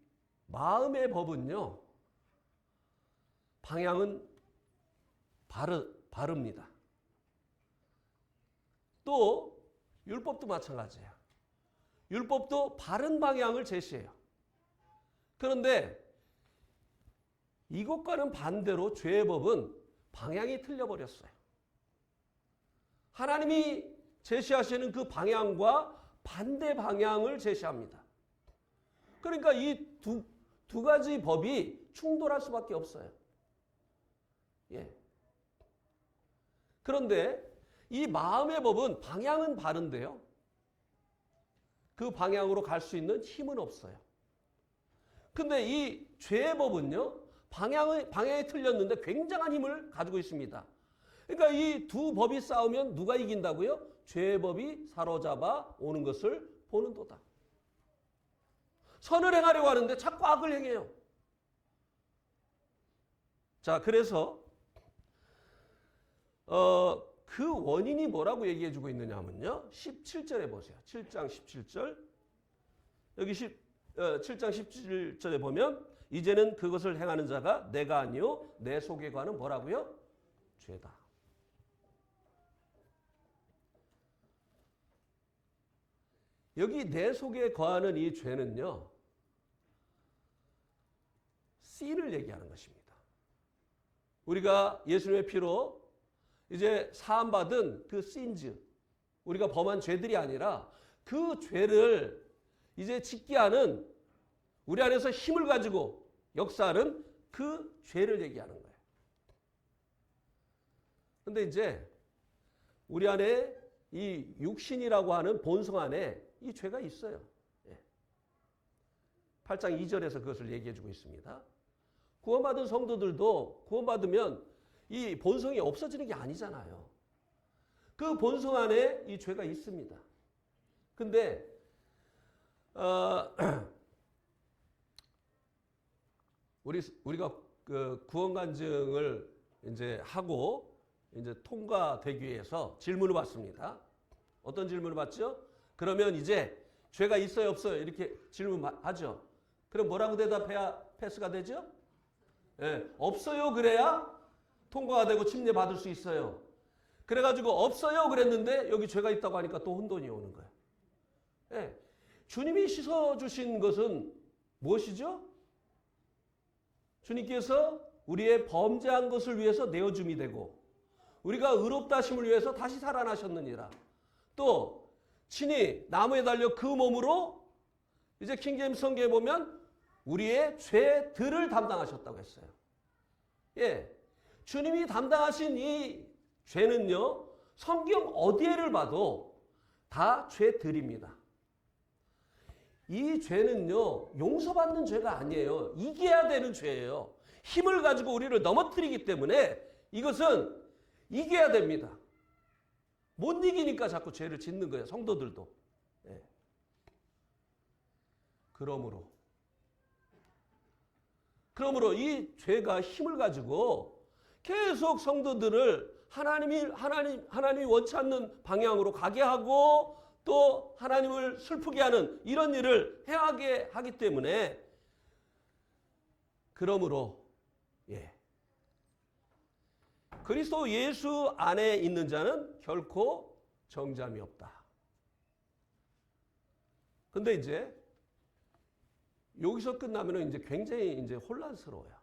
마음의 법은요. 방향은 바릅니다. 또 율법도 마찬가지예요. 율법도 바른 방향을 제시해요. 그런데 이것과는 반대로 죄의 법은 방향이 틀려버렸어요. 하나님이 제시하시는 그 방향과 반대 방향을 제시합니다. 그러니까 이 두 가지 법이 충돌할 수밖에 없어요. 예. 그런데 이 마음의 법은 방향은 바른데요. 그 방향으로 갈 수 있는 힘은 없어요. 근데 이 죄의 법은요. 방향이 틀렸는데 굉장한 힘을 가지고 있습니다. 그러니까 이 두 법이 싸우면 누가 이긴다고요? 죄의 법이 사로잡아 오는 것을 보는도다. 선을 행하려고 하는데 자꾸 악을 행해요. 자, 그래서 그 원인이 뭐라고 얘기해 주고 있느냐 하면요. 17절에 보세요. 7장 17절. 여기 7장 17절에 보면 이제는 그것을 행하는 자가 내가 아니요 내 속에 관은 뭐라고요? 죄다. 여기 내 속에 거하는 이 죄는요. 씨를 얘기하는 것입니다. 우리가 예수님의 피로 이제 사함받은 그 신즈, 우리가 범한 죄들이 아니라 그 죄를 이제 짓게 하는 우리 안에서 힘을 가지고 역사하는 그 죄를 얘기하는 거예요. 근데 이제 우리 안에 이 육신이라고 하는 본성 안에 이 죄가 있어요. 8장 2절에서 그것을 얘기해 주고 있습니다. 구원받은 성도들도 구원받으면 이 본성이 없어지는 게 아니잖아요. 그 본성 안에 이 죄가 있습니다. 근데 우리가 그 구원간증을 이제 하고 이제 통과되기 위해서 질문을 받습니다. 어떤 질문을 받죠? 그러면 이제 죄가 있어요, 없어요? 이렇게 질문하죠. 그럼 뭐라고 대답해야 패스가 되죠? 예, 없어요 그래야 통과가 되고 침례 받을 수 있어요. 그래가지고 없어요 그랬는데 여기 죄가 있다고 하니까 또 혼돈이 오는 거예요. 예, 주님이 씻어주신 것은 무엇이죠? 주님께서 우리의 범죄한 것을 위해서 내어줌이 되고 우리가 의롭다 하심을 위해서 다시 살아나셨느니라. 또 친히 나무에 달려 그 몸으로 이제 킹제임스 성경에 보면 우리의 죄들을 담당하셨다고 했어요. 예, 주님이 담당하신 이 죄는요, 성경 어디에를 봐도 다 죄들입니다. 이 죄는요, 용서받는 죄가 아니에요. 이겨야 되는 죄예요. 힘을 가지고 우리를 넘어뜨리기 때문에 이것은 이겨야 됩니다. 못 이기니까 자꾸 죄를 짓는 거예요. 성도들도. 예. 그러므로 이 죄가 힘을 가지고 계속 성도들을 하나님이 원치 않는 방향으로 가게 하고 또 하나님을 슬프게 하는 이런 일을 행하게 하기 때문에 그러므로 그리스도 예수 안에 있는 자는 결코 정죄함이 없다. 근데 이제 여기서 끝나면 이제 굉장히 이제 혼란스러워요.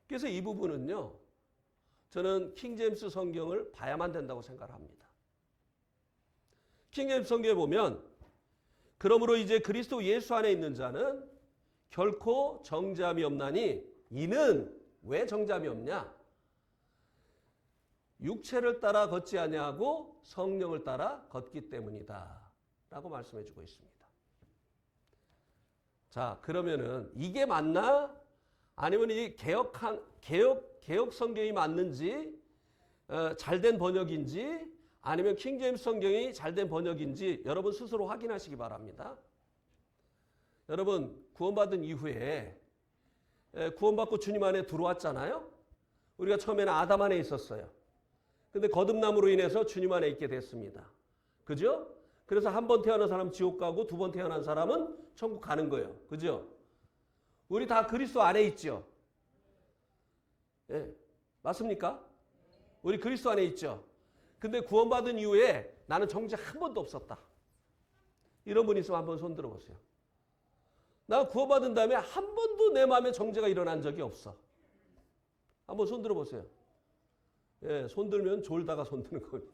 그래서 이 부분은요, 저는 킹제임스 성경을 봐야만 된다고 생각합니다. 킹제임스 성경에 보면, 그러므로 이제 그리스도 예수 안에 있는 자는 결코 정죄함이 없나니, 이는 왜 정죄함이 없냐? 육체를 따라 걷지 아니하고 성령을 따라 걷기 때문이다 라고 말씀해 주고 있습니다. 자, 그러면은 이게 맞나? 아니면 이 개혁 성경이 맞는지, 잘된 번역인지, 아니면 킹제임스 성경이 잘된 번역인지 여러분 스스로 확인하시기 바랍니다. 여러분, 구원받은 이후에 구원받고 주님 안에 들어왔잖아요. 우리가 처음에는 아담 안에 있었어요. 근데 거듭남으로 인해서 주님 안에 있게 됐습니다. 그죠? 그래서 한 번 태어난 사람 지옥 가고 두 번 태어난 사람은 천국 가는 거예요. 그죠? 우리 다 그리스도 안에 있죠? 예, 맞습니까? 우리 그리스도 안에 있죠? 근데 구원받은 이후에 나는 정죄 한 번도 없었다. 이런 분 있으면 한번 손 들어보세요. 나 구원받은 다음에 한 번도 내 마음에 정죄가 일어난 적이 없어. 한번 손 들어보세요. 예, 손 들면 졸다가 손 드는 겁니다.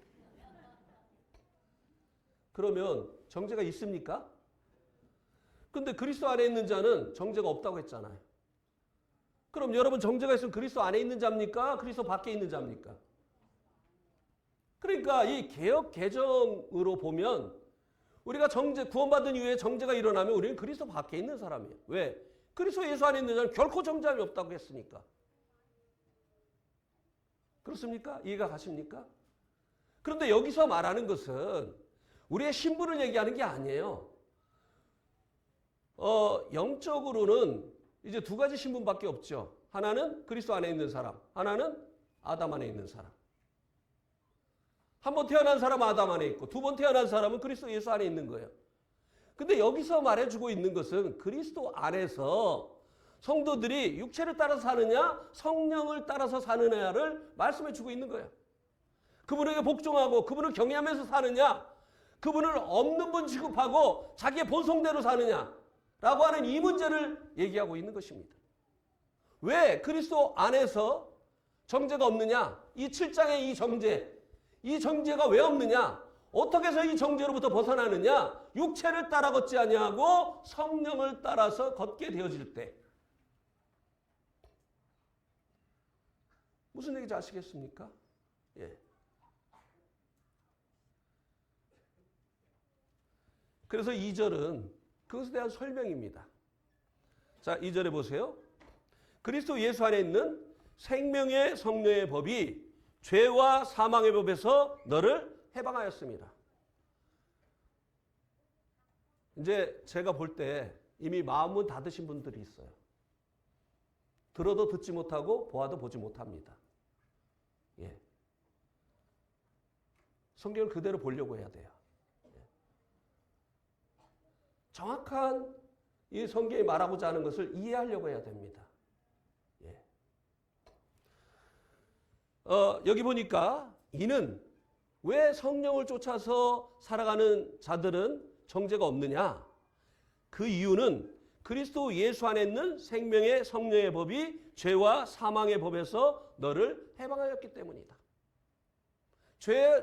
그러면 정죄가 있습니까? 근데 그리스도 안에 있는 자는 정죄가 없다고 했잖아요. 그럼 여러분 정죄가 있으면 그리스도 안에 있는 자입니까? 그리스도 밖에 있는 자입니까? 그러니까 이 개혁 개정으로 보면 우리가 구원받은 이후에 정죄가 일어나면 우리는 그리스도 밖에 있는 사람이에요. 왜? 그리스도 예수 안에 있는 자는 결코 정죄함이 없다고 했으니까. 그렇습니까? 이해가 가십니까? 그런데 여기서 말하는 것은 우리의 신분을 얘기하는 게 아니에요. 영적으로는 이제 두 가지 신분밖에 없죠. 하나는 그리스도 안에 있는 사람, 하나는 아담 안에 있는 사람. 한 번 태어난 사람은 아담 안에 있고 두 번 태어난 사람은 그리스도 예수 안에 있는 거예요. 근데 여기서 말해주고 있는 것은 그리스도 안에서 성도들이 육체를 따라서 사느냐 성령을 따라서 사느냐를 말씀해 주고 있는 거예요. 그분에게 복종하고 그분을 경외하면서 사느냐, 그분을 없는 분 취급하고 자기의 본성대로 사느냐라고 하는 이 문제를 얘기하고 있는 것입니다. 왜 그리스도 안에서 정죄가 없느냐? 이 7장의 이 정죄가 왜 없느냐? 어떻게 해서 이 정죄로부터 벗어나느냐? 육체를 따라 걷지 아니하고 성령을 따라서 걷게 되어질 때. 무슨 얘기인지 아시겠습니까? 예. 그래서 2절은 그것에 대한 설명입니다. 자, 2절에 보세요. 그리스도 예수 안에 있는 생명의 성령의 법이 죄와 사망의 법에서 너를 해방하였습니다. 이제 제가 볼 때 이미 마음은 닫으신 분들이 있어요. 들어도 듣지 못하고 보아도 보지 못합니다. 예. 성경을 그대로 보려고 해야 돼요. 예. 정확한 이 성경이 말하고자 하는 것을 이해하려고 해야 됩니다. 예. 여기 보니까 이는 왜 성령을 쫓아서 살아가는 자들은 정죄가 없느냐? 그 이유는 그리스도 예수 안에 있는 생명의 성령의 법이 죄와 사망의 법에서 너를 해방하였기 때문이다.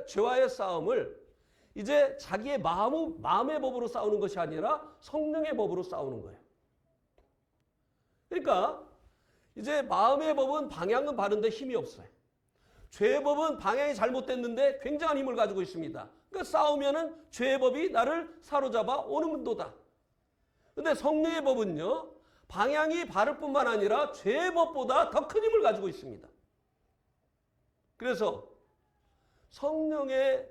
죄와의 싸움을 이제 자기의 마음의 법으로 싸우는 것이 아니라 성령의 법으로 싸우는 거예요. 그러니까 이제 마음의 법은 방향은 바른데 힘이 없어요. 죄의 법은 방향이 잘못됐는데 굉장한 힘을 가지고 있습니다. 그러니까 싸우면은 죄의 법이 나를 사로잡아 오는도다. 근데 성령의 법은요, 방향이 바를 뿐만 아니라 죄의 법보다 더 큰 힘을 가지고 있습니다. 그래서 성령의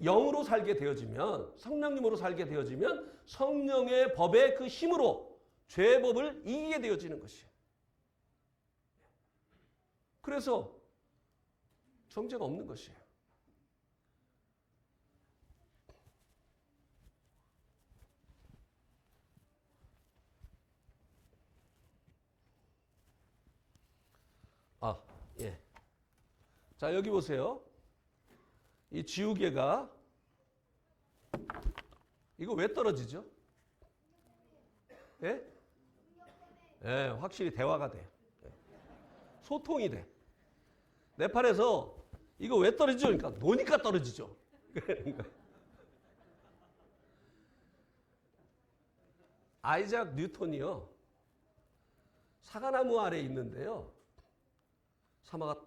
영으로 살게 되어지면, 성령님으로 살게 되어지면 성령의 법의 그 힘으로 죄의 법을 이기게 되어지는 것이에요. 그래서 정죄가 없는 것이에요. 예. 자, 여기 보세요. 이 지우개가 이거 왜 떨어지죠? 예? 예, 확실히 대화가 돼. 예. 소통이 돼. 네팔에서 이거 왜 떨어지죠? 그러니까 노니까 떨어지죠. 아이작 뉴턴이요. 사과나무 아래에 있는데요.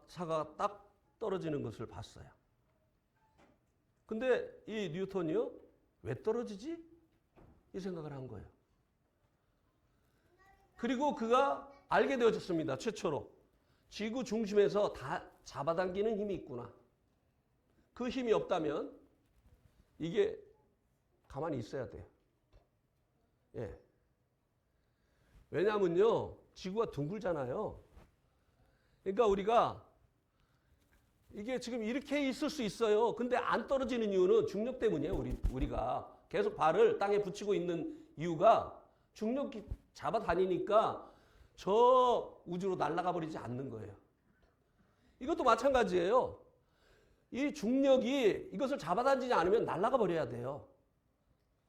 사과가 딱 떨어지는 것을 봤어요. 근데 이 뉴턴이요. 왜 떨어지지? 이 생각을 한 거예요. 그리고 그가 알게 되어졌습니다. 최초로. 지구 중심에서 다 잡아당기는 힘이 있구나. 그 힘이 없다면 이게 가만히 있어야 돼요. 예. 왜냐하면요. 지구가 둥글잖아요. 그러니까 우리가 이게 지금 이렇게 있을 수 있어요. 근데 안 떨어지는 이유는 중력 때문이에요. 우리가 계속 발을 땅에 붙이고 있는 이유가 중력이 잡아다니니까 저 우주로 날아가 버리지 않는 거예요. 이것도 마찬가지예요. 이 중력이 이것을 잡아당기지 않으면 날아가 버려야 돼요.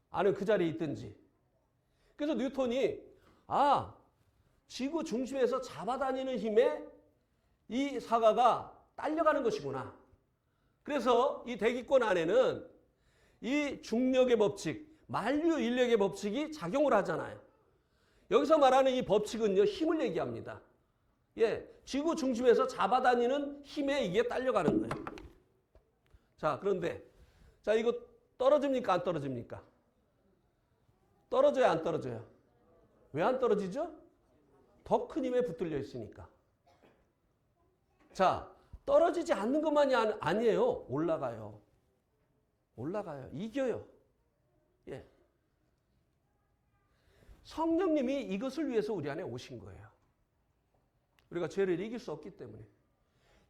아니면 그 자리에 있든지. 그래서 뉴턴이 지구 중심에서 잡아다니는 힘에 이 사과가 딸려가는 것이구나. 그래서 이 대기권 안에는 이 중력의 법칙, 만류 인력의 법칙이 작용을 하잖아요. 여기서 말하는 이 법칙은요, 힘을 얘기합니다. 예, 지구 중심에서 잡아다니는 힘에 이게 딸려가는 거예요. 자, 그런데 자, 이거 떨어집니까? 안 떨어집니까? 떨어져요? 안 떨어져요? 왜 안 떨어지죠? 더 큰 힘에 붙들려 있으니까. 자, 떨어지지 않는 것만이 아니에요. 올라가요. 올라가요. 이겨요. 예. 성령님이 이것을 위해서 우리 안에 오신 거예요. 우리가 죄를 이길 수 없기 때문에.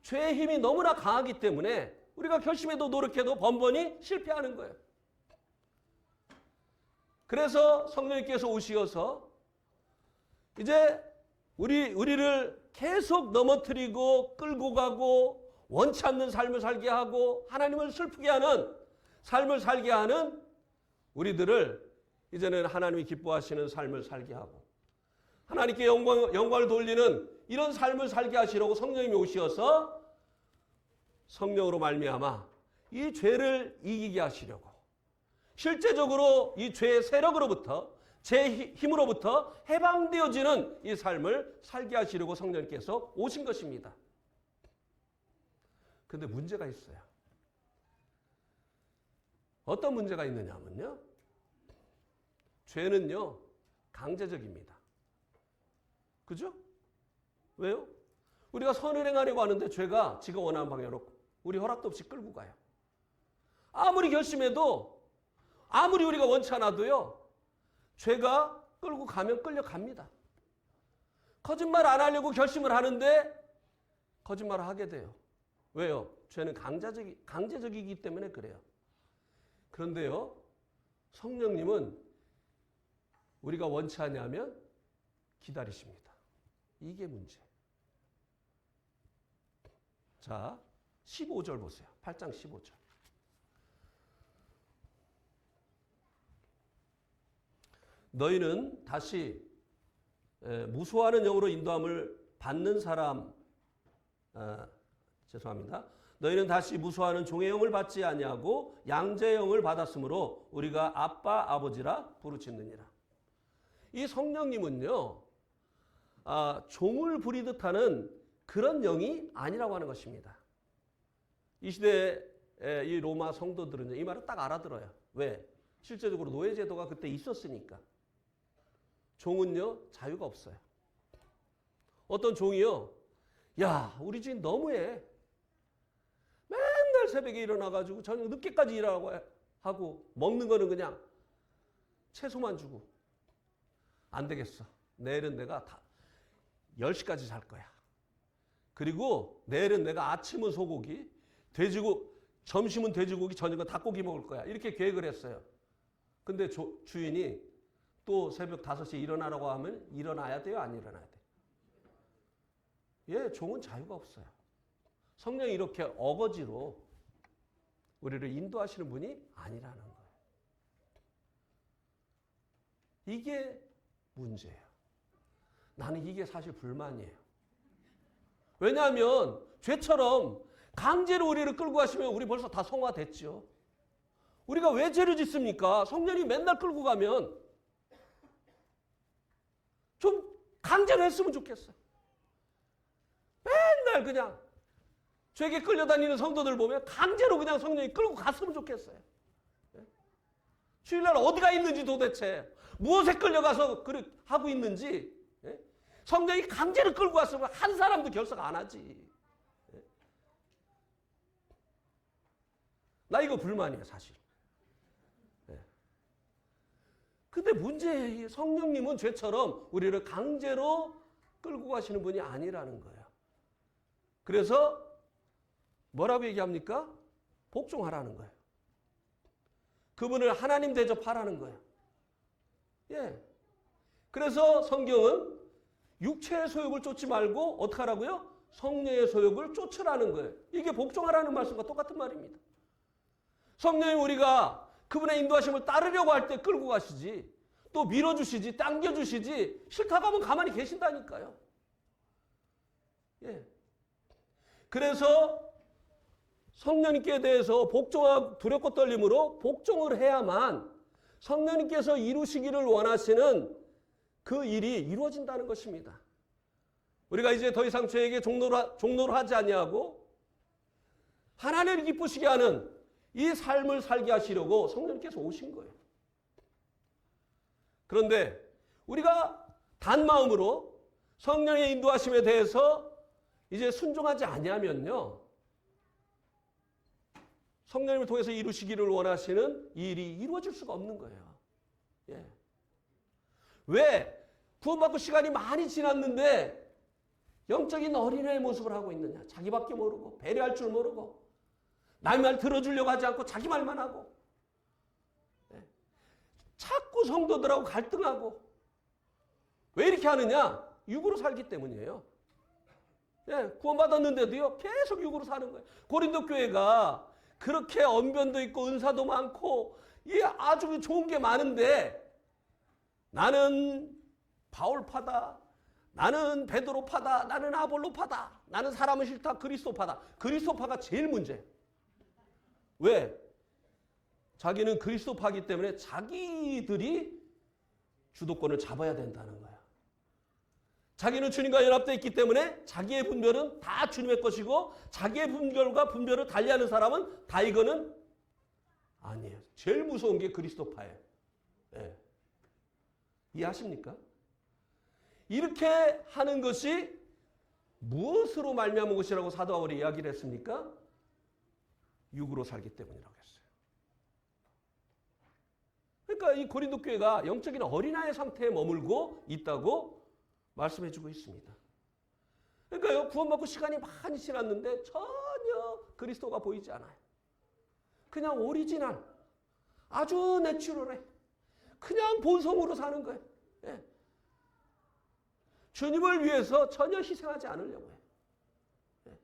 죄의 힘이 너무나 강하기 때문에 우리가 결심해도 노력해도 번번이 실패하는 거예요. 그래서 성령님께서 오시어서 이제 우리를 계속 넘어뜨리고 끌고 가고 원치 않는 삶을 살게 하고 하나님을 슬프게 하는 삶을 살게 하는 우리들을 이제는 하나님이 기뻐하시는 삶을 살게 하고 하나님께 영광을 돌리는 이런 삶을 살게 하시려고 성령님이 오시어서 성령으로 말미암아 이 죄를 이기게 하시려고 실제적으로 이 죄의 세력으로부터 제 힘으로부터 해방되어지는 이 삶을 살게 하시려고 성령님께서 오신 것입니다. 그런데 문제가 있어요. 어떤 문제가 있느냐 하면요. 죄는요, 강제적입니다. 그죠? 왜요? 우리가 선을 행하려고 하는데 죄가 지가 원하는 방향으로 우리 허락도 없이 끌고 가요. 아무리 결심해도, 아무리 우리가 원치 않아도요, 죄가 끌고 가면 끌려갑니다. 거짓말 안 하려고 결심을 하는데 거짓말을 하게 돼요. 왜요? 죄는 강제적이기 때문에 그래요. 그런데요, 성령님은 우리가 원치 않으면 기다리십니다. 이게 문제예요. 자, 15절 보세요. 8장 15절. 너희는 다시 무수하는 영으로 인도함을 받는 사람, 죄송합니다. 너희는 다시 무수하는 종의 영을 받지 아니하고 양자의 영을 받았으므로 우리가 아빠 아버지라 부르짖느니라. 이 성령님은요, 종을 부리듯 하는 그런 영이 아니라고 하는 것입니다. 이 시대에 이 로마 성도들은 이 말을 딱 알아들어요. 왜? 실제적으로 노예제도가 그때 있었으니까. 종은요, 자유가 없어요. 어떤 종이요, 야, 우리 주인 너무해. 맨날 새벽에 일어나가지고 저녁 늦게까지 일하고 하고 먹는 거는 그냥 채소만 주고. 안 되겠어. 내일은 내가 다 10시까지 잘 거야. 그리고 내일은 내가 아침은 소고기, 점심은 돼지고기, 저녁은 닭고기 먹을 거야. 이렇게 계획을 했어요. 근데 주인이 또 새벽 5시에 일어나라고 하면 일어나야 돼요? 안 일어나야 돼요? 예, 종은 자유가 없어요. 성령이 이렇게 어거지로 우리를 인도하시는 분이 아니라는 거예요. 이게 문제예요. 나는 이게 사실 불만이에요. 왜냐하면 죄처럼 강제로 우리를 끌고 가시면 우리 벌써 다 성화됐죠. 우리가 왜 죄를 짓습니까? 성령이 맨날 끌고 가면 좀 강제로 했으면 좋겠어요. 맨날 그냥 죄에 끌려다니는 성도들 보면 강제로 그냥 성령이 끌고 갔으면 좋겠어요. 주일날 어디가 있는지 도대체 무엇에 끌려가서 하고 있는지 성령이 강제로 끌고 갔으면 한 사람도 결석 안 하지. 나 이거 불만이에요, 사실. 근데 문제예요. 성령님은 죄처럼 우리를 강제로 끌고 가시는 분이 아니라는 거예요. 그래서 뭐라고 얘기합니까? 복종하라는 거예요. 그분을 하나님 대접하라는 거예요. 예. 그래서 성경은 육체의 소욕을 쫓지 말고 어떻게 하라고요? 성령의 소욕을 쫓으라는 거예요. 이게 복종하라는 말씀과 똑같은 말입니다. 성령이 우리가 그분의 인도하심을 따르려고 할 때 끌고 가시지, 또 밀어주시지, 당겨주시지, 싫다고 하면 가만히 계신다니까요. 예. 그래서 성령님께 대해서 복종하고 두렵고 떨림으로 복종을 해야만 성령님께서 이루시기를 원하시는 그 일이 이루어진다는 것입니다. 우리가 이제 더 이상 죄에게 종노를 하지 아니하고 하나님을 기쁘시게 하는 이 삶을 살게 하시려고 성령님께서 오신 거예요. 그런데 우리가 단마음으로 성령의 인도하심에 대해서 이제 순종하지 아니하면요, 성령님을 통해서 이루시기를 원하시는 이 일이 이루어질 수가 없는 거예요. 예. 왜? 구원받고 시간이 많이 지났는데 영적인 어린애의 모습을 하고 있느냐? 자기밖에 모르고 배려할 줄 모르고 남의 말 들어주려고 하지 않고 자기 말만 하고, 예. 자꾸 성도들하고 갈등하고. 왜 이렇게 하느냐? 육으로 살기 때문이에요. 예, 구원받았는데도요, 계속 육으로 사는 거예요. 고린도 교회가 그렇게 언변도 있고 은사도 많고 아주 좋은 게 많은데 나는 바울파다, 나는 베드로파다, 나는 아볼로파다, 나는 사람은 싫다, 그리스도파다. 그리스도파가 제일 문제예요. 왜? 자기는 그리스도파이기 때문에 자기들이 주도권을 잡아야 된다는 거야. 자기는 주님과 연합되어 있기 때문에 자기의 분별은 다 주님의 것이고 자기의 분별을 달리하는 사람은 다 이거는 아니에요. 제일 무서운 게 그리스도파예요. 예. 이해하십니까? 이렇게 하는 것이 무엇으로 말미암은 것이라고 사도 바울이 이야기를 했습니까? 육으로 살기 때문이라고 했어요. 그러니까 이 고린도 교회가 영적인 어린아이 상태에 머물고 있다고 말씀해주고 있습니다. 그러니까요, 구원받고 시간이 많이 지났는데 전혀 그리스도가 보이지 않아요. 그냥 오리지널, 아주 내추럴해. 그냥 본성으로 사는 거예요. 예. 주님을 위해서 전혀 희생하지 않으려고 해요. 예.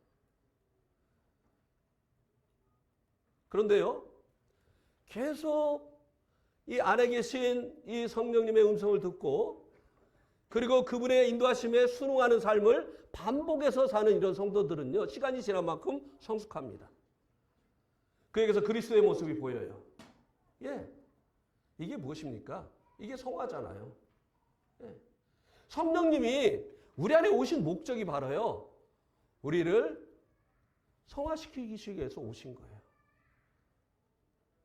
그런데요, 계속 이 안에 계신 이 성령님의 음성을 듣고 그리고 그분의 인도하심에 순응하는 삶을 반복해서 사는 이런 성도들은요, 시간이 지난 만큼 성숙합니다. 그에게서 그리스도의 모습이 보여요. 예. 이게 무엇입니까? 이게 성화잖아요. 예. 성령님이 우리 안에 오신 목적이 바로요, 우리를 성화시키기 위해서 오신 거예요.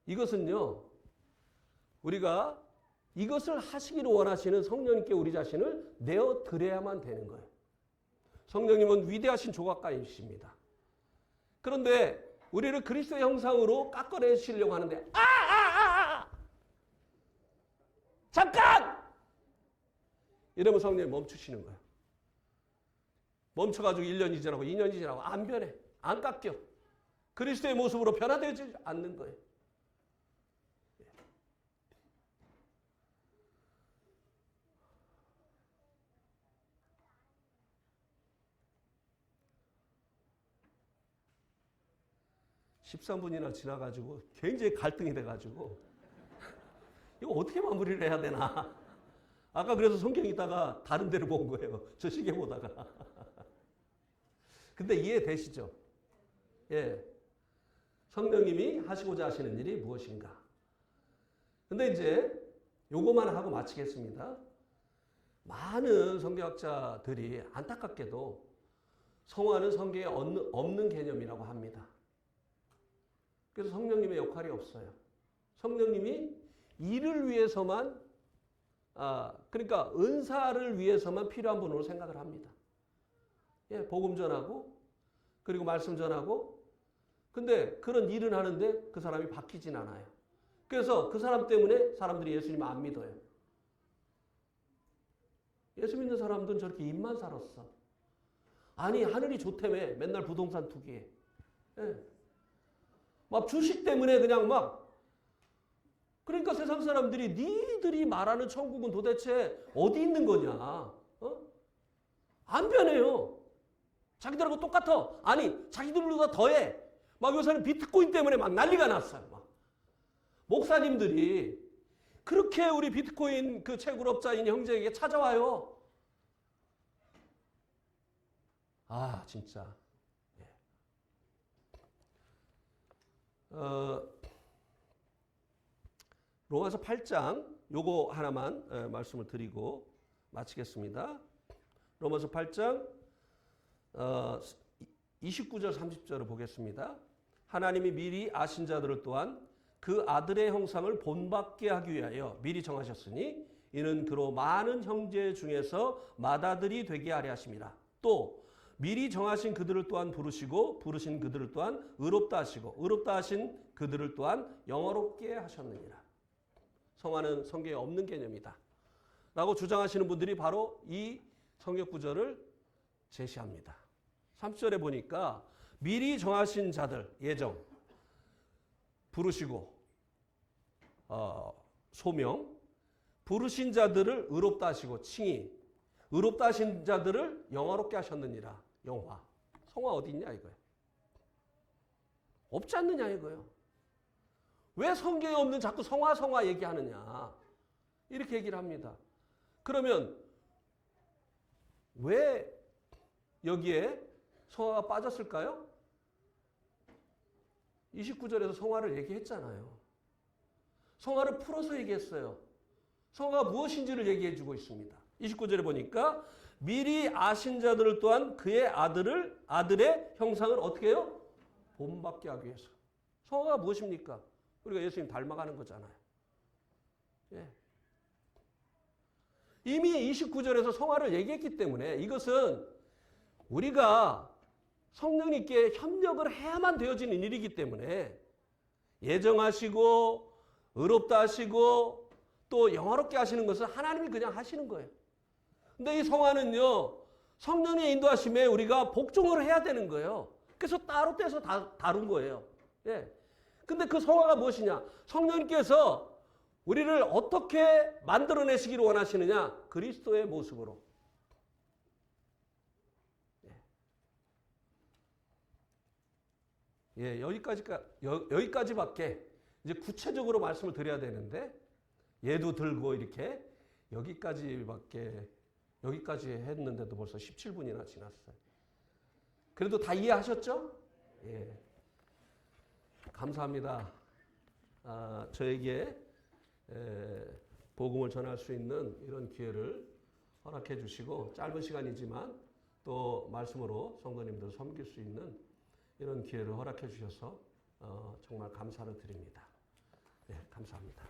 이것은요, 우리가 이것을 하시기를 원하시는 성령님께 우리 자신을 내어드려야만 되는 거예요. 성령님은 위대하신 조각가이십니다. 그런데 우리를 그리스도의 형상으로 깎아내시려고 하는데 잠깐! 이러면 성령이 멈추시는 거예요. 멈춰가지고 1년이 지나고 2년이 지나고 안 변해. 안 깎여. 그리스도의 모습으로 변화되지 않는 거예요. 13분이나 지나가지고 굉장히 갈등이 돼가지고 이거 어떻게 마무리를 해야 되나. 아까 그래서 성경 있다가 다른 데로 본 거예요. 저 시계 보다가. 근데 이해되시죠? 예. 성령님이 하시고자 하시는 일이 무엇인가. 근데 이제 요거만 하고 마치겠습니다. 많은 성경학자들이 안타깝게도 성화는 성경에 없는 개념이라고 합니다. 그래서 성령님의 역할이 없어요. 성령님이 일을 위해서만, 그러니까 은사를 위해서만 필요한 분으로 생각을 합니다. 예, 복음 전하고, 그리고 말씀 전하고, 근데 그런 일은 하는데 그 사람이 바뀌진 않아요. 그래서 그 사람 때문에 사람들이 예수님을 안 믿어요. 예수 믿는 사람들은 저렇게 입만 살았어. 아니, 하늘이 좋다며. 맨날 부동산 투기해. 예. 막 주식 때문에 그냥 막. 그러니까 세상 사람들이 니들이 말하는 천국은 도대체 어디 있는 거냐. 안 변해요. 자기들하고 똑같아. 아니, 자기들보다 더해. 막 요새는 비트코인 때문에 막 난리가 났어요. 막. 목사님들이 그렇게 우리 비트코인 그 채굴업자인 형제에게 찾아와요. 아, 진짜. 예. 로마서 8장 요거 하나만 말씀을 드리고 마치겠습니다. 로마서 8장 29절 30절을 보겠습니다. 하나님이 미리 아신 자들을 또한 그 아들의 형상을 본받게 하기 위하여 미리 정하셨으니 이는 그로 많은 형제 중에서 맏아들이 되게 하려 하심이라. 또 미리 정하신 그들을 또한 부르시고 부르신 그들을 또한 의롭다 하시고 의롭다 하신 그들을 또한 영화롭게 하셨느니라. 성화는 성경에 없는 개념이다 라고 주장하시는 분들이 바로 이 성경 구절을 제시합니다. 3절에 보니까 미리 정하신 자들, 예정, 부르시고 소명, 부르신 자들을 의롭다 하시고 칭의, 의롭다 하신 자들을 영화롭게 하셨느니라. 영화. 성화 어디 있냐 이거예요. 없지 않느냐 이거예요. 왜 성경에 없는 자꾸 성화 얘기하느냐. 이렇게 얘기를 합니다. 그러면 왜 여기에 성화가 빠졌을까요? 29절에서 성화를 얘기했잖아요. 성화를 풀어서 얘기했어요. 성화가 무엇인지를 얘기해 주고 있습니다. 29절에 보니까 미리 아신 자들을 또한 그의 아들의 형상을 어떻게 해요? 본받게 하기 위해서. 성화가 무엇입니까? 우리가 예수님 닮아가는 거잖아요. 예. 이미 29절에서 성화를 얘기했기 때문에 이것은 우리가 성령님께 협력을 해야만 되어지는 일이기 때문에 예정하시고 의롭다 하시고 또 영화롭게 하시는 것은 하나님이 그냥 하시는 거예요. 근데 이 성화는요, 성령의 인도하심에 우리가 복종을 해야 되는 거예요. 그래서 따로 떼서 다룬 거예요. 예. 근데 그 성화가 무엇이냐? 성령님께서 우리를 어떻게 만들어내시기를 원하시느냐? 그리스도의 모습으로. 예, 여기까지밖에 이제 구체적으로 말씀을 드려야 되는데, 얘도 들고 이렇게 여기까지 했는데도 벌써 17분이나 지났어요. 그래도 다 이해하셨죠? 예. 감사합니다. 저에게 복음을 전할 수 있는 이런 기회를 허락해 주시고, 짧은 시간이지만 또 말씀으로 성도님들 섬길 수 있는 이런 기회를 허락해 주셔서 정말 감사를 드립니다. 예, 감사합니다.